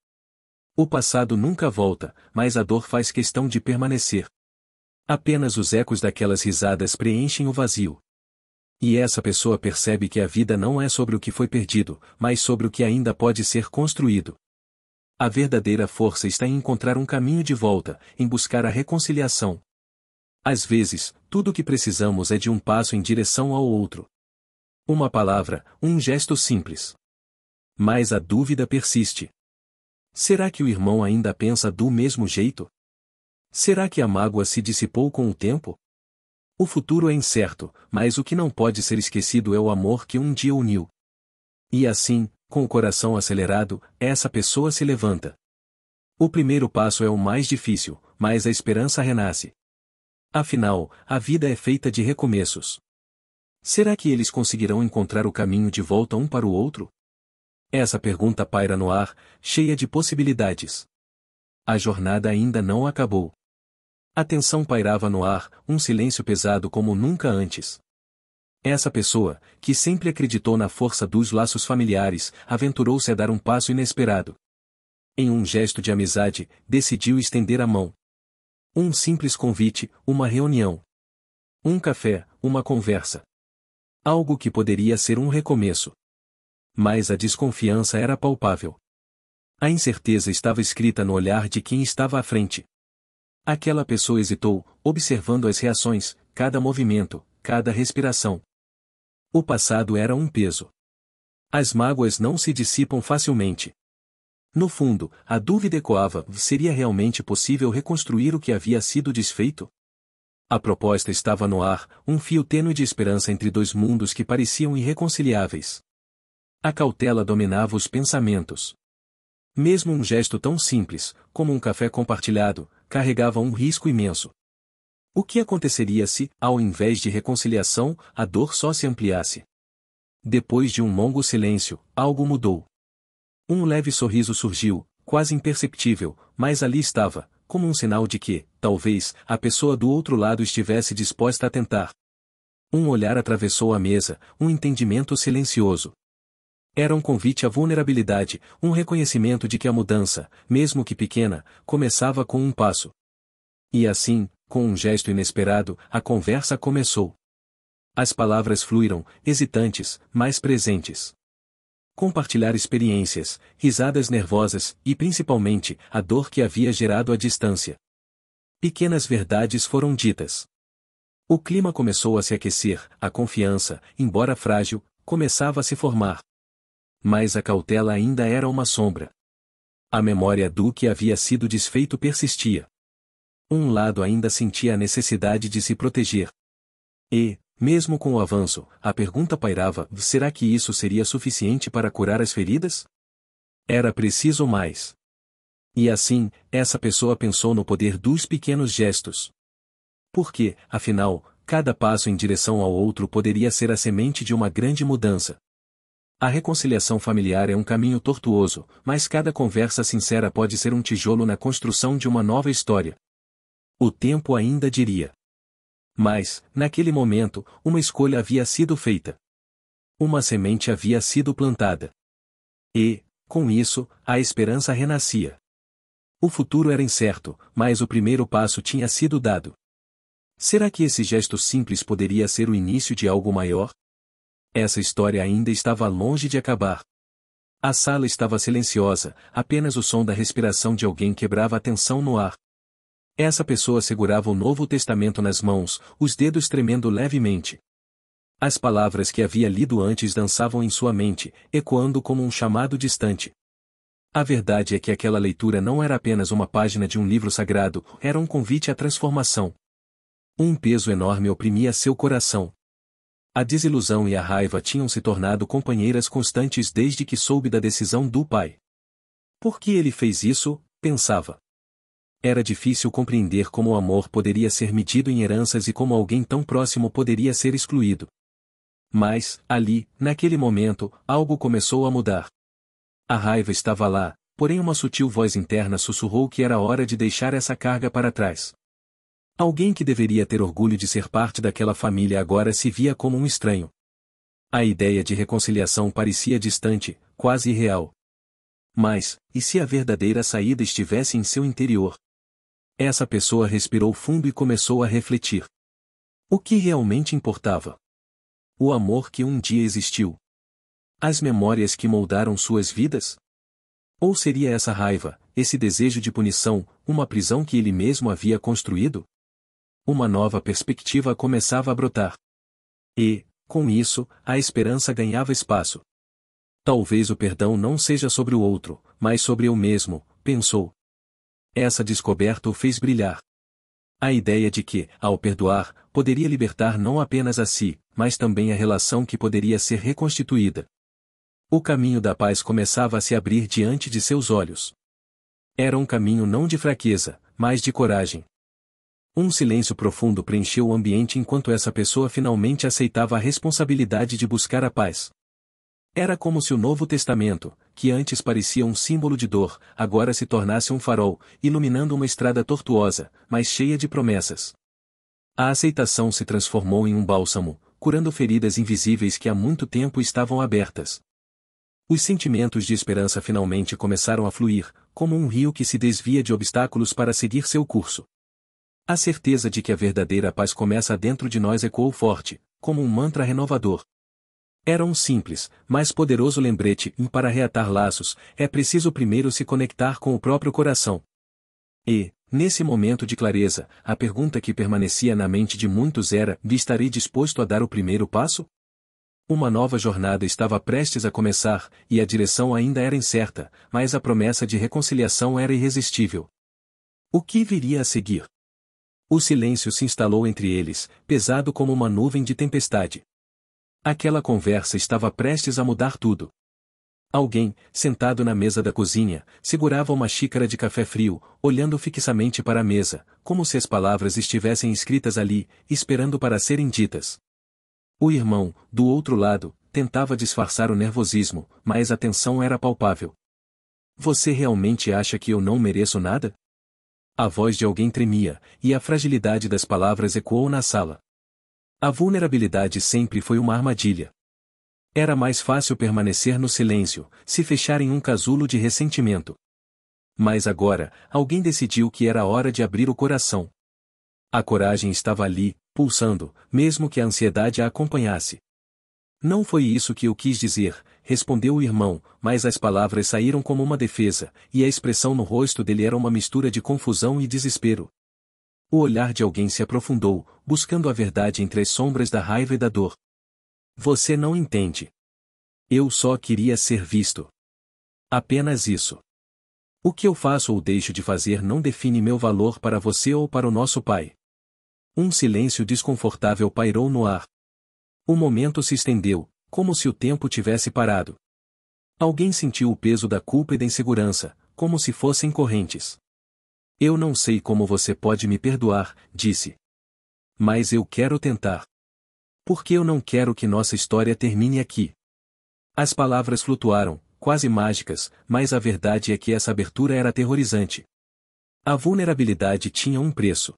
O passado nunca volta, mas a dor faz questão de permanecer. Apenas os ecos daquelas risadas preenchem o vazio. E essa pessoa percebe que a vida não é sobre o que foi perdido, mas sobre o que ainda pode ser construído. A verdadeira força está em encontrar um caminho de volta, em buscar a reconciliação. Às vezes, tudo o que precisamos é de um passo em direção ao outro. Uma palavra, um gesto simples. Mas a dúvida persiste. Será que o irmão ainda pensa do mesmo jeito? Será que a mágoa se dissipou com o tempo? O futuro é incerto, mas o que não pode ser esquecido é o amor que um dia uniu. E assim, com o coração acelerado, essa pessoa se levanta. O primeiro passo é o mais difícil, mas a esperança renasce. Afinal, a vida é feita de recomeços. Será que eles conseguirão encontrar o caminho de volta um para o outro? Essa pergunta paira no ar, cheia de possibilidades. A jornada ainda não acabou. A tensão pairava no ar, um silêncio pesado como nunca antes. Essa pessoa, que sempre acreditou na força dos laços familiares, aventurou-se a dar um passo inesperado. Em um gesto de amizade, decidiu estender a mão. Um simples convite, uma reunião. Um café, uma conversa. Algo que poderia ser um recomeço. Mas a desconfiança era palpável. A incerteza estava escrita no olhar de quem estava à frente. Aquela pessoa hesitou, observando as reações, cada movimento, cada respiração. O passado era um peso. As mágoas não se dissipam facilmente. No fundo, a dúvida ecoava: seria realmente possível reconstruir o que havia sido desfeito? A proposta estava no ar, um fio tênue de esperança entre dois mundos que pareciam irreconciliáveis. A cautela dominava os pensamentos. Mesmo um gesto tão simples, como um café compartilhado, carregava um risco imenso. O que aconteceria se, ao invés de reconciliação, a dor só se ampliasse? Depois de um longo silêncio, algo mudou. Um leve sorriso surgiu, quase imperceptível, mas ali estava, como um sinal de que, talvez, a pessoa do outro lado estivesse disposta a tentar. Um olhar atravessou a mesa, um entendimento silencioso. Era um convite à vulnerabilidade, um reconhecimento de que a mudança, mesmo que pequena, começava com um passo. E assim, com um gesto inesperado, a conversa começou. As palavras fluíram, hesitantes, mas presentes. Compartilhar experiências, risadas nervosas e, principalmente, a dor que havia gerado a distância. Pequenas verdades foram ditas. O clima começou a se aquecer, a confiança, embora frágil, começava a se formar. Mas a cautela ainda era uma sombra. A memória do que havia sido desfeito persistia. Um lado ainda sentia a necessidade de se proteger. E, mesmo com o avanço, a pergunta pairava: será que isso seria suficiente para curar as feridas? Era preciso mais. E assim, essa pessoa pensou no poder dos pequenos gestos. Porque, afinal, cada passo em direção ao outro poderia ser a semente de uma grande mudança. A reconciliação familiar é um caminho tortuoso, mas cada conversa sincera pode ser um tijolo na construção de uma nova história. O tempo ainda diria. Mas, naquele momento, uma escolha havia sido feita. Uma semente havia sido plantada. E, com isso, a esperança renascia. O futuro era incerto, mas o primeiro passo tinha sido dado. Será que esse gesto simples poderia ser o início de algo maior? Essa história ainda estava longe de acabar. A sala estava silenciosa, apenas o som da respiração de alguém quebrava a tensão no ar. Essa pessoa segurava o Novo Testamento nas mãos, os dedos tremendo levemente. As palavras que havia lido antes dançavam em sua mente, ecoando como um chamado distante. A verdade é que aquela leitura não era apenas uma página de um livro sagrado, era um convite à transformação. Um peso enorme oprimia seu coração. A desilusão e a raiva tinham se tornado companheiras constantes desde que soube da decisão do pai. Por que ele fez isso? Pensava. Era difícil compreender como o amor poderia ser medido em heranças e como alguém tão próximo poderia ser excluído. Mas, ali, naquele momento, algo começou a mudar. A raiva estava lá, porém uma sutil voz interna sussurrou que era hora de deixar essa carga para trás. Alguém que deveria ter orgulho de ser parte daquela família agora se via como um estranho. A ideia de reconciliação parecia distante, quase irreal. Mas, e se a verdadeira saída estivesse em seu interior? Essa pessoa respirou fundo e começou a refletir. O que realmente importava? O amor que um dia existiu? As memórias que moldaram suas vidas? Ou seria essa raiva, esse desejo de punição, uma prisão que ele mesmo havia construído? Uma nova perspectiva começava a brotar. E, com isso, a esperança ganhava espaço. Talvez o perdão não seja sobre o outro, mas sobre eu mesmo, pensou. Essa descoberta o fez brilhar. A ideia de que, ao perdoar, poderia libertar não apenas a si, mas também a relação que poderia ser reconstituída. O caminho da paz começava a se abrir diante de seus olhos. Era um caminho não de fraqueza, mas de coragem. Um silêncio profundo preencheu o ambiente enquanto essa pessoa finalmente aceitava a responsabilidade de buscar a paz. Era como se o Novo Testamento, que antes parecia um símbolo de dor, agora se tornasse um farol, iluminando uma estrada tortuosa, mas cheia de promessas. A aceitação se transformou em um bálsamo, curando feridas invisíveis que há muito tempo estavam abertas. Os sentimentos de esperança finalmente começaram a fluir, como um rio que se desvia de obstáculos para seguir seu curso. A certeza de que a verdadeira paz começa dentro de nós ecoou forte, como um mantra renovador. Era um simples, mas poderoso lembrete, e para reatar laços, é preciso primeiro se conectar com o próprio coração. E, nesse momento de clareza, a pergunta que permanecia na mente de muitos era: estarei disposto a dar o primeiro passo? Uma nova jornada estava prestes a começar, e a direção ainda era incerta, mas a promessa de reconciliação era irresistível. O que viria a seguir? O silêncio se instalou entre eles, pesado como uma nuvem de tempestade. Aquela conversa estava prestes a mudar tudo. Alguém, sentado na mesa da cozinha, segurava uma xícara de café frio, olhando fixamente para a mesa, como se as palavras estivessem escritas ali, esperando para serem ditas. O irmão, do outro lado, tentava disfarçar o nervosismo, mas a tensão era palpável. Você realmente acha que eu não mereço nada? A voz de alguém tremia, e a fragilidade das palavras ecoou na sala. A vulnerabilidade sempre foi uma armadilha. Era mais fácil permanecer no silêncio, se fechar em um casulo de ressentimento. Mas agora, alguém decidiu que era hora de abrir o coração. A coragem estava ali, pulsando, mesmo que a ansiedade a acompanhasse. Não foi isso que eu quis dizer, respondeu o irmão, mas as palavras saíram como uma defesa, e a expressão no rosto dele era uma mistura de confusão e desespero. O olhar de alguém se aprofundou, buscando a verdade entre as sombras da raiva e da dor. Você não entende. Eu só queria ser visto. Apenas isso. O que eu faço ou deixo de fazer não define meu valor para você ou para o nosso pai. Um silêncio desconfortável pairou no ar. O momento se estendeu, como se o tempo tivesse parado. Alguém sentiu o peso da culpa e da insegurança, como se fossem correntes. Eu não sei como você pode me perdoar, disse. Mas eu quero tentar. Porque eu não quero que nossa história termine aqui. As palavras flutuaram, quase mágicas, mas a verdade é que essa abertura era aterrorizante. A vulnerabilidade tinha um preço.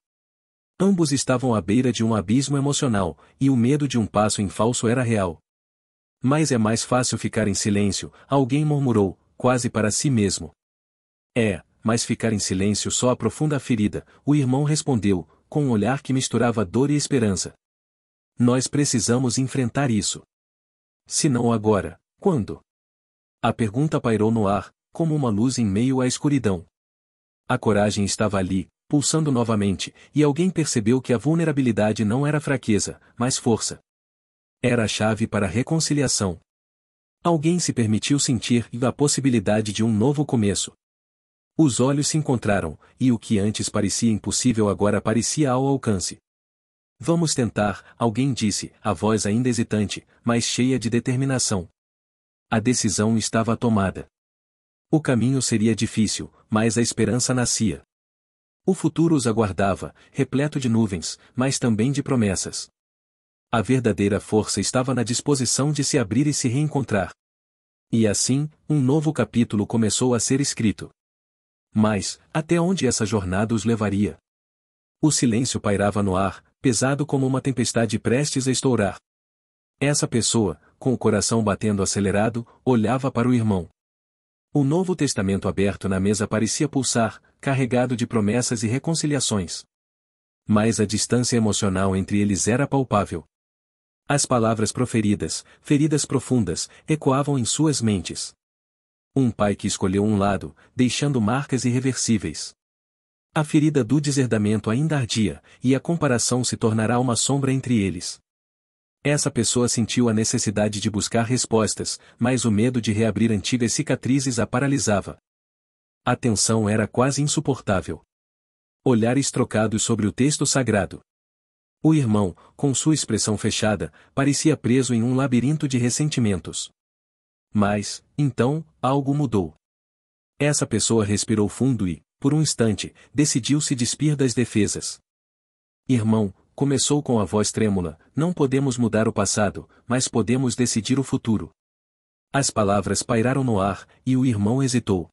Ambos estavam à beira de um abismo emocional, e o medo de um passo em falso era real. Mas é mais fácil ficar em silêncio, alguém murmurou, quase para si mesmo. Mas ficar em silêncio só aprofunda a ferida, o irmão respondeu, com um olhar que misturava dor e esperança. Nós precisamos enfrentar isso. Se não agora, quando? A pergunta pairou no ar, como uma luz em meio à escuridão. A coragem estava ali, pulsando novamente, e alguém percebeu que a vulnerabilidade não era fraqueza, mas força. Era a chave para a reconciliação. Alguém se permitiu sentir a possibilidade de um novo começo. Os olhos se encontraram, e o que antes parecia impossível agora parecia ao alcance. Vamos tentar, alguém disse, a voz ainda hesitante, mas cheia de determinação. A decisão estava tomada. O caminho seria difícil, mas a esperança nascia. O futuro os aguardava, repleto de nuvens, mas também de promessas. A verdadeira força estava na disposição de se abrir e se reencontrar. E assim, um novo capítulo começou a ser escrito. Mas, até onde essa jornada os levaria? O silêncio pairava no ar, pesado como uma tempestade prestes a estourar. Essa pessoa, com o coração batendo acelerado, olhava para o irmão. O Novo Testamento aberto na mesa parecia pulsar, carregado de promessas e reconciliações. Mas a distância emocional entre eles era palpável. As palavras proferidas, feridas profundas, ecoavam em suas mentes. Um pai que escolheu um lado, deixando marcas irreversíveis. A ferida do deserdamento ainda ardia, e a comparação se tornará uma sombra entre eles. Essa pessoa sentiu a necessidade de buscar respostas, mas o medo de reabrir antigas cicatrizes a paralisava. A tensão era quase insuportável. Olhares trocados sobre o texto sagrado. O irmão, com sua expressão fechada, parecia preso em um labirinto de ressentimentos. Mas, então, algo mudou. Essa pessoa respirou fundo e, por um instante, decidiu se despir das defesas. Irmão, começou com a voz trêmula, não podemos mudar o passado, mas podemos decidir o futuro. As palavras pairaram no ar, e o irmão hesitou.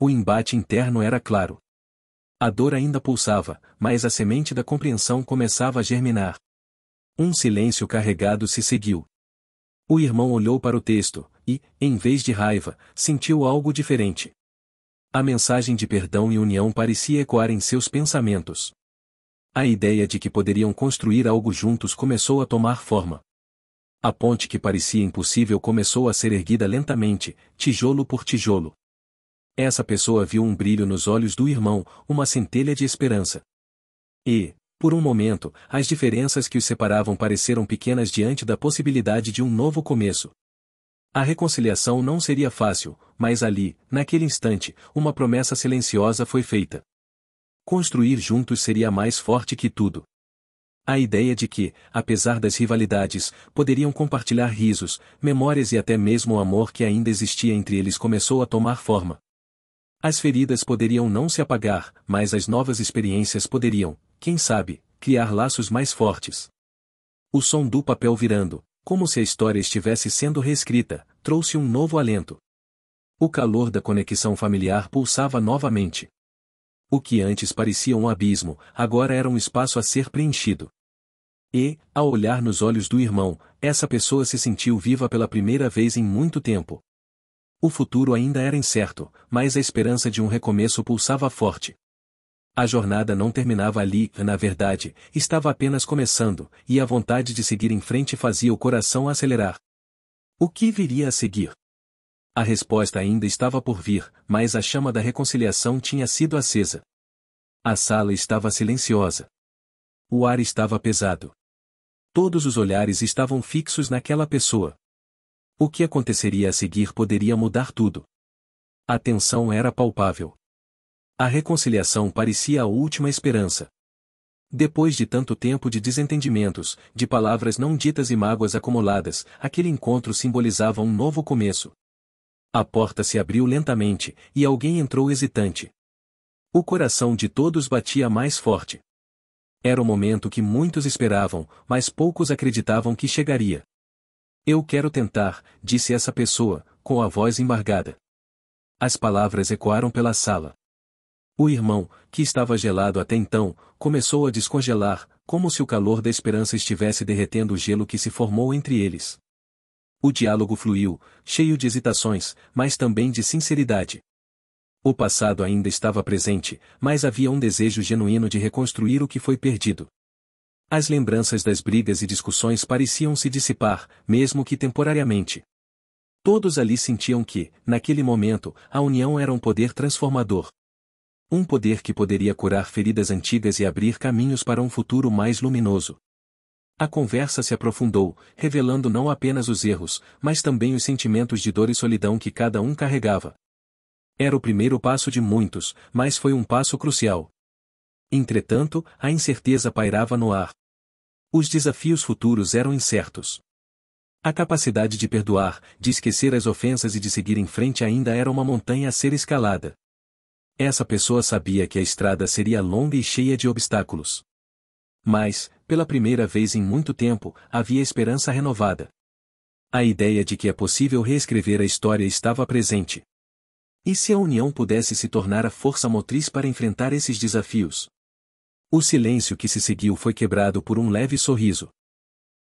O embate interno era claro. A dor ainda pulsava, mas a semente da compreensão começava a germinar. Um silêncio carregado se seguiu. O irmão olhou para o texto, e, em vez de raiva, sentiu algo diferente. A mensagem de perdão e união parecia ecoar em seus pensamentos. A ideia de que poderiam construir algo juntos começou a tomar forma. A ponte que parecia impossível começou a ser erguida lentamente, tijolo por tijolo. Essa pessoa viu um brilho nos olhos do irmão, uma centelha de esperança. E, por um momento, as diferenças que os separavam pareceram pequenas diante da possibilidade de um novo começo. A reconciliação não seria fácil, mas ali, naquele instante, uma promessa silenciosa foi feita. Construir juntos seria mais forte que tudo. A ideia de que, apesar das rivalidades, poderiam compartilhar risos, memórias e até mesmo o amor que ainda existia entre eles começou a tomar forma. As feridas poderiam não se apagar, mas as novas experiências poderiam, quem sabe, criar laços mais fortes. O som do papel virando, como se a história estivesse sendo reescrita, trouxe um novo alento. O calor da conexão familiar pulsava novamente. O que antes parecia um abismo, agora era um espaço a ser preenchido. E, ao olhar nos olhos do irmão, essa pessoa se sentiu viva pela primeira vez em muito tempo. O futuro ainda era incerto, mas a esperança de um recomeço pulsava forte. A jornada não terminava ali, na verdade, estava apenas começando, e a vontade de seguir em frente fazia o coração acelerar. O que viria a seguir? A resposta ainda estava por vir, mas a chama da reconciliação tinha sido acesa. A sala estava silenciosa. O ar estava pesado. Todos os olhares estavam fixos naquela pessoa. O que aconteceria a seguir poderia mudar tudo. A tensão era palpável. A reconciliação parecia a última esperança. Depois de tanto tempo de desentendimentos, de palavras não ditas e mágoas acumuladas, aquele encontro simbolizava um novo começo. A porta se abriu lentamente, e alguém entrou hesitante. O coração de todos batia mais forte. Era o momento que muitos esperavam, mas poucos acreditavam que chegaria. Eu quero tentar, disse essa pessoa, com a voz embargada. As palavras ecoaram pela sala. O irmão, que estava gelado até então, começou a descongelar, como se o calor da esperança estivesse derretendo o gelo que se formou entre eles. O diálogo fluiu, cheio de hesitações, mas também de sinceridade. O passado ainda estava presente, mas havia um desejo genuíno de reconstruir o que foi perdido. As lembranças das brigas e discussões pareciam se dissipar, mesmo que temporariamente. Todos ali sentiam que, naquele momento, a união era um poder transformador. Um poder que poderia curar feridas antigas e abrir caminhos para um futuro mais luminoso. A conversa se aprofundou, revelando não apenas os erros, mas também os sentimentos de dor e solidão que cada um carregava. Era o primeiro passo de muitos, mas foi um passo crucial. Entretanto, a incerteza pairava no ar. Os desafios futuros eram incertos. A capacidade de perdoar, de esquecer as ofensas e de seguir em frente ainda era uma montanha a ser escalada. Essa pessoa sabia que a estrada seria longa e cheia de obstáculos. Mas, pela primeira vez em muito tempo, havia esperança renovada. A ideia de que é possível reescrever a história estava presente. E se a união pudesse se tornar a força motriz para enfrentar esses desafios? O silêncio que se seguiu foi quebrado por um leve sorriso.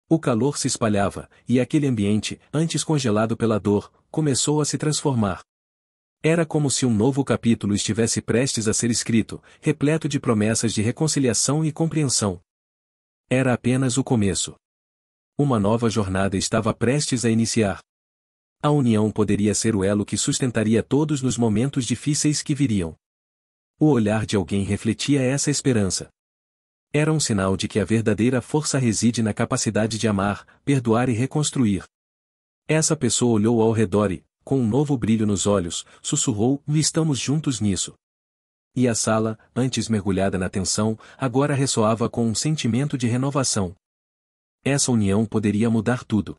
O calor se espalhava, e aquele ambiente, antes congelado pela dor, começou a se transformar. Era como se um novo capítulo estivesse prestes a ser escrito, repleto de promessas de reconciliação e compreensão. Era apenas o começo. Uma nova jornada estava prestes a iniciar. A união poderia ser o elo que sustentaria todos nos momentos difíceis que viriam. O olhar de alguém refletia essa esperança. Era um sinal de que a verdadeira força reside na capacidade de amar, perdoar e reconstruir. Essa pessoa olhou ao redor e, com um novo brilho nos olhos, sussurrou: "Estamos juntos nisso." E a sala, antes mergulhada na tensão, agora ressoava com um sentimento de renovação. Essa união poderia mudar tudo.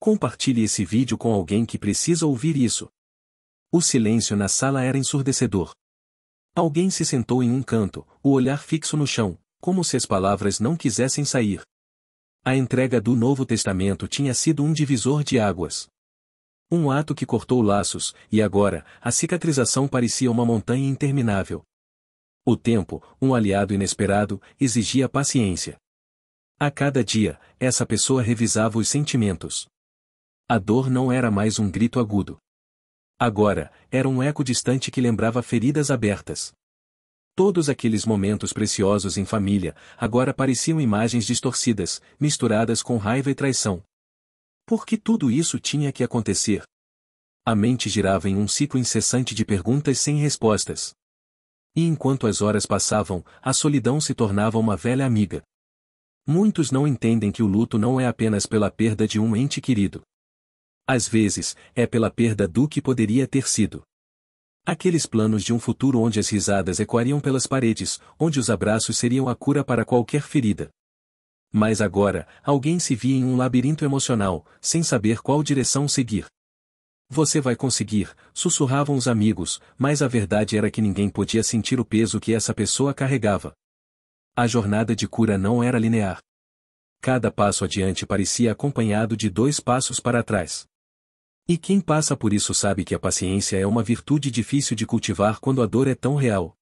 Compartilhe esse vídeo com alguém que precisa ouvir isso. O silêncio na sala era ensurdecedor. Alguém se sentou em um canto, o olhar fixo no chão, como se as palavras não quisessem sair. A entrega do Novo Testamento tinha sido um divisor de águas. Um ato que cortou laços, e agora, a cicatrização parecia uma montanha interminável. O tempo, um aliado inesperado, exigia paciência. A cada dia, essa pessoa revisava os sentimentos. A dor não era mais um grito agudo. Agora, era um eco distante que lembrava feridas abertas. Todos aqueles momentos preciosos em família, agora pareciam imagens distorcidas, misturadas com raiva e traição. Por que tudo isso tinha que acontecer? A mente girava em um ciclo incessante de perguntas sem respostas. E enquanto as horas passavam, a solidão se tornava uma velha amiga. Muitos não entendem que o luto não é apenas pela perda de um ente querido. Às vezes, é pela perda do que poderia ter sido. Aqueles planos de um futuro onde as risadas ecoariam pelas paredes, onde os abraços seriam a cura para qualquer ferida. Mas agora, alguém se via em um labirinto emocional, sem saber qual direção seguir. "Você vai conseguir", sussurravam os amigos, mas a verdade era que ninguém podia sentir o peso que essa pessoa carregava. A jornada de cura não era linear. Cada passo adiante parecia acompanhado de 2 passos para trás. E quem passa por isso sabe que a paciência é uma virtude difícil de cultivar quando a dor é tão real.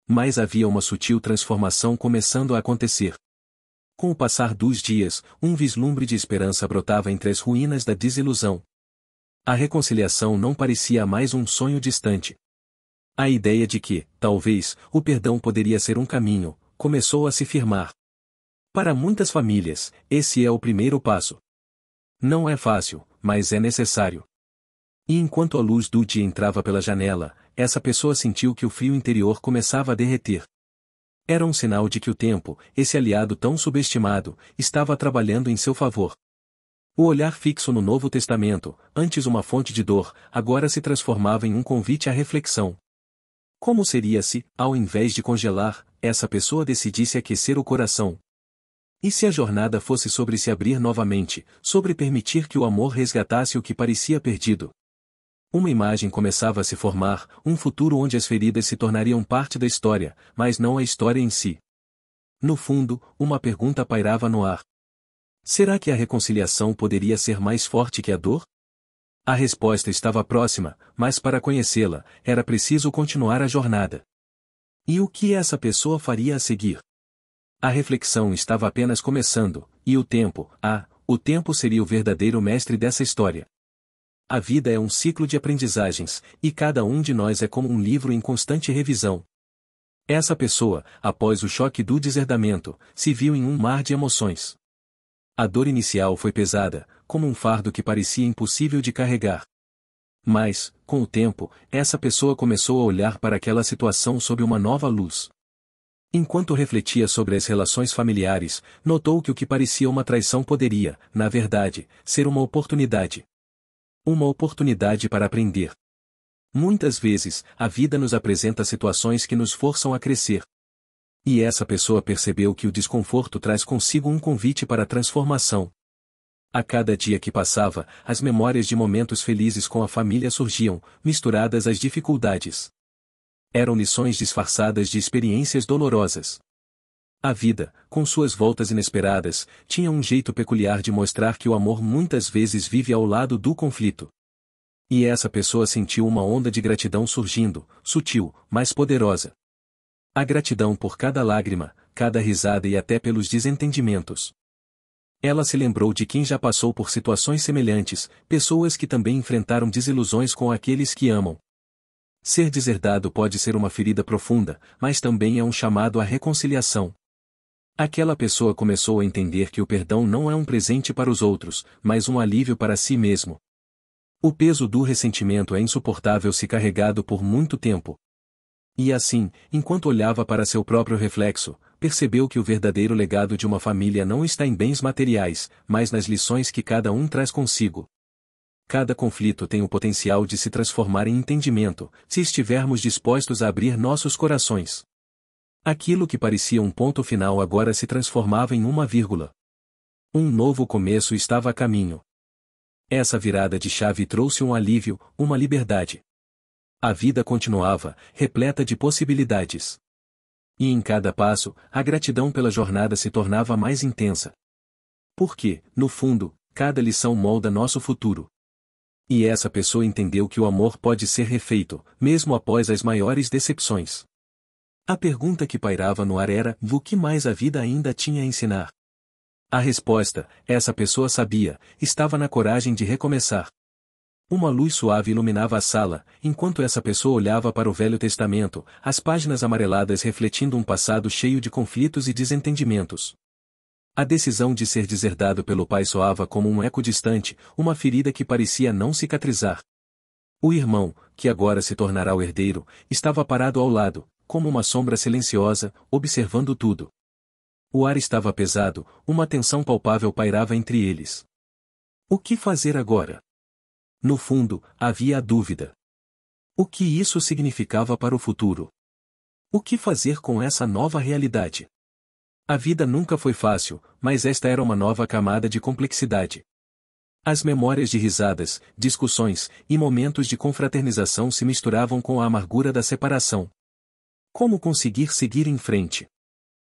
Mas havia uma sutil transformação começando a acontecer. Com o passar dos dias, um vislumbre de esperança brotava entre as ruínas da desilusão. A reconciliação não parecia mais um sonho distante. A ideia de que, talvez, o perdão poderia ser um caminho, começou a se firmar. Para muitas famílias, esse é o primeiro passo. Não é fácil, mas é necessário. E enquanto a luz do dia entrava pela janela, essa pessoa sentiu que o frio interior começava a derreter. Era um sinal de que o tempo, esse aliado tão subestimado, estava trabalhando em seu favor. O olhar fixo no Novo Testamento, antes uma fonte de dor, agora se transformava em um convite à reflexão. Como seria se, ao invés de congelar, essa pessoa decidisse aquecer o coração? E se a jornada fosse sobre se abrir novamente, sobre permitir que o amor resgatasse o que parecia perdido? Uma imagem começava a se formar, um futuro onde as feridas se tornariam parte da história, mas não a história em si. No fundo, uma pergunta pairava no ar. Será que a reconciliação poderia ser mais forte que a dor? A resposta estava próxima, mas para conhecê-la, era preciso continuar a jornada. E o que essa pessoa faria a seguir? A reflexão estava apenas começando, e o tempo seria o verdadeiro mestre dessa história. A vida é um ciclo de aprendizagens, e cada um de nós é como um livro em constante revisão. Essa pessoa, após o choque do deserdamento, se viu em um mar de emoções. A dor inicial foi pesada, como um fardo que parecia impossível de carregar. Mas, com o tempo, essa pessoa começou a olhar para aquela situação sob uma nova luz. Enquanto refletia sobre as relações familiares, notou que o que parecia uma traição poderia, na verdade, ser uma oportunidade. Uma oportunidade para aprender. Muitas vezes, a vida nos apresenta situações que nos forçam a crescer. E essa pessoa percebeu que o desconforto traz consigo um convite para a transformação. A cada dia que passava, as memórias de momentos felizes com a família surgiam, misturadas às dificuldades. Eram lições disfarçadas de experiências dolorosas. A vida, com suas voltas inesperadas, tinha um jeito peculiar de mostrar que o amor muitas vezes vive ao lado do conflito. E essa pessoa sentiu uma onda de gratidão surgindo, sutil, mas poderosa. A gratidão por cada lágrima, cada risada e até pelos desentendimentos. Ela se lembrou de quem já passou por situações semelhantes, pessoas que também enfrentaram desilusões com aqueles que amam. Ser deserdado pode ser uma ferida profunda, mas também é um chamado à reconciliação. Aquela pessoa começou a entender que o perdão não é um presente para os outros, mas um alívio para si mesmo. O peso do ressentimento é insuportável se carregado por muito tempo. E assim, enquanto olhava para seu próprio reflexo, percebeu que o verdadeiro legado de uma família não está em bens materiais, mas nas lições que cada um traz consigo. Cada conflito tem o potencial de se transformar em entendimento, se estivermos dispostos a abrir nossos corações. Aquilo que parecia um ponto final agora se transformava em uma vírgula. Um novo começo estava a caminho. Essa virada de chave trouxe um alívio, uma liberdade. A vida continuava, repleta de possibilidades. E em cada passo, a gratidão pela jornada se tornava mais intensa. Porque, no fundo, cada lição molda nosso futuro. E essa pessoa entendeu que o amor pode ser refeito, mesmo após as maiores decepções. A pergunta que pairava no ar era: o que mais a vida ainda tinha a ensinar? A resposta, essa pessoa sabia, estava na coragem de recomeçar. Uma luz suave iluminava a sala, enquanto essa pessoa olhava para o Velho Testamento, as páginas amareladas refletindo um passado cheio de conflitos e desentendimentos. A decisão de ser deserdado pelo pai soava como um eco distante, uma ferida que parecia não cicatrizar. O irmão, que agora se tornará o herdeiro, estava parado ao lado, como uma sombra silenciosa, observando tudo. O ar estava pesado, uma tensão palpável pairava entre eles. O que fazer agora? No fundo, havia a dúvida. O que isso significava para o futuro? O que fazer com essa nova realidade? A vida nunca foi fácil, mas esta era uma nova camada de complexidade. As memórias de risadas, discussões e momentos de confraternização se misturavam com a amargura da separação. Como conseguir seguir em frente?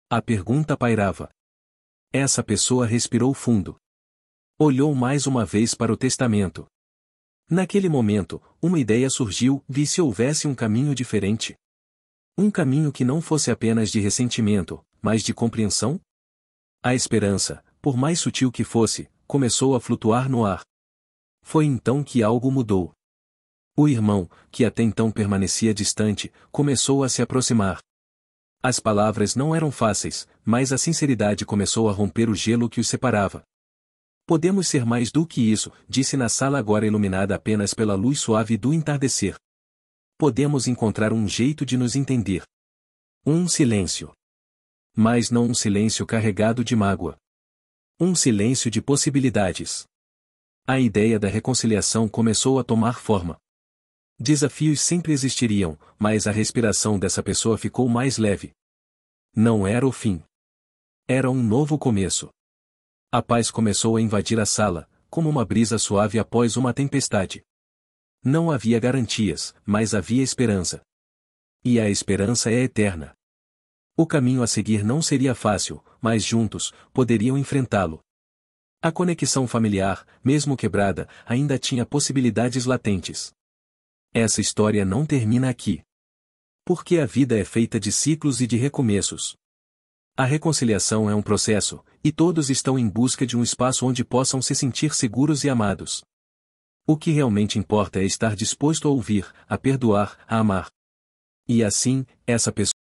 A pergunta pairava. Essa pessoa respirou fundo. Olhou mais uma vez para o testamento. Naquele momento, uma ideia surgiu: e se houvesse um caminho diferente? Um caminho que não fosse apenas de ressentimento, mas de compreensão? A esperança, por mais sutil que fosse, começou a flutuar no ar. Foi então que algo mudou. O irmão, que até então permanecia distante, começou a se aproximar. As palavras não eram fáceis, mas a sinceridade começou a romper o gelo que os separava. Podemos ser mais do que isso, disse na sala agora iluminada apenas pela luz suave do entardecer. Podemos encontrar um jeito de nos entender. Um silêncio. Mas não um silêncio carregado de mágoa. Um silêncio de possibilidades. A ideia da reconciliação começou a tomar forma. Desafios sempre existiriam, mas a respiração dessa pessoa ficou mais leve. Não era o fim. Era um novo começo. A paz começou a invadir a sala, como uma brisa suave após uma tempestade. Não havia garantias, mas havia esperança. E a esperança é eterna. O caminho a seguir não seria fácil, mas juntos, poderiam enfrentá-lo. A conexão familiar, mesmo quebrada, ainda tinha possibilidades latentes. Essa história não termina aqui. Porque a vida é feita de ciclos e de recomeços. A reconciliação é um processo, e todos estão em busca de um espaço onde possam se sentir seguros e amados. O que realmente importa é estar disposto a ouvir, a perdoar, a amar. E assim, essa pessoa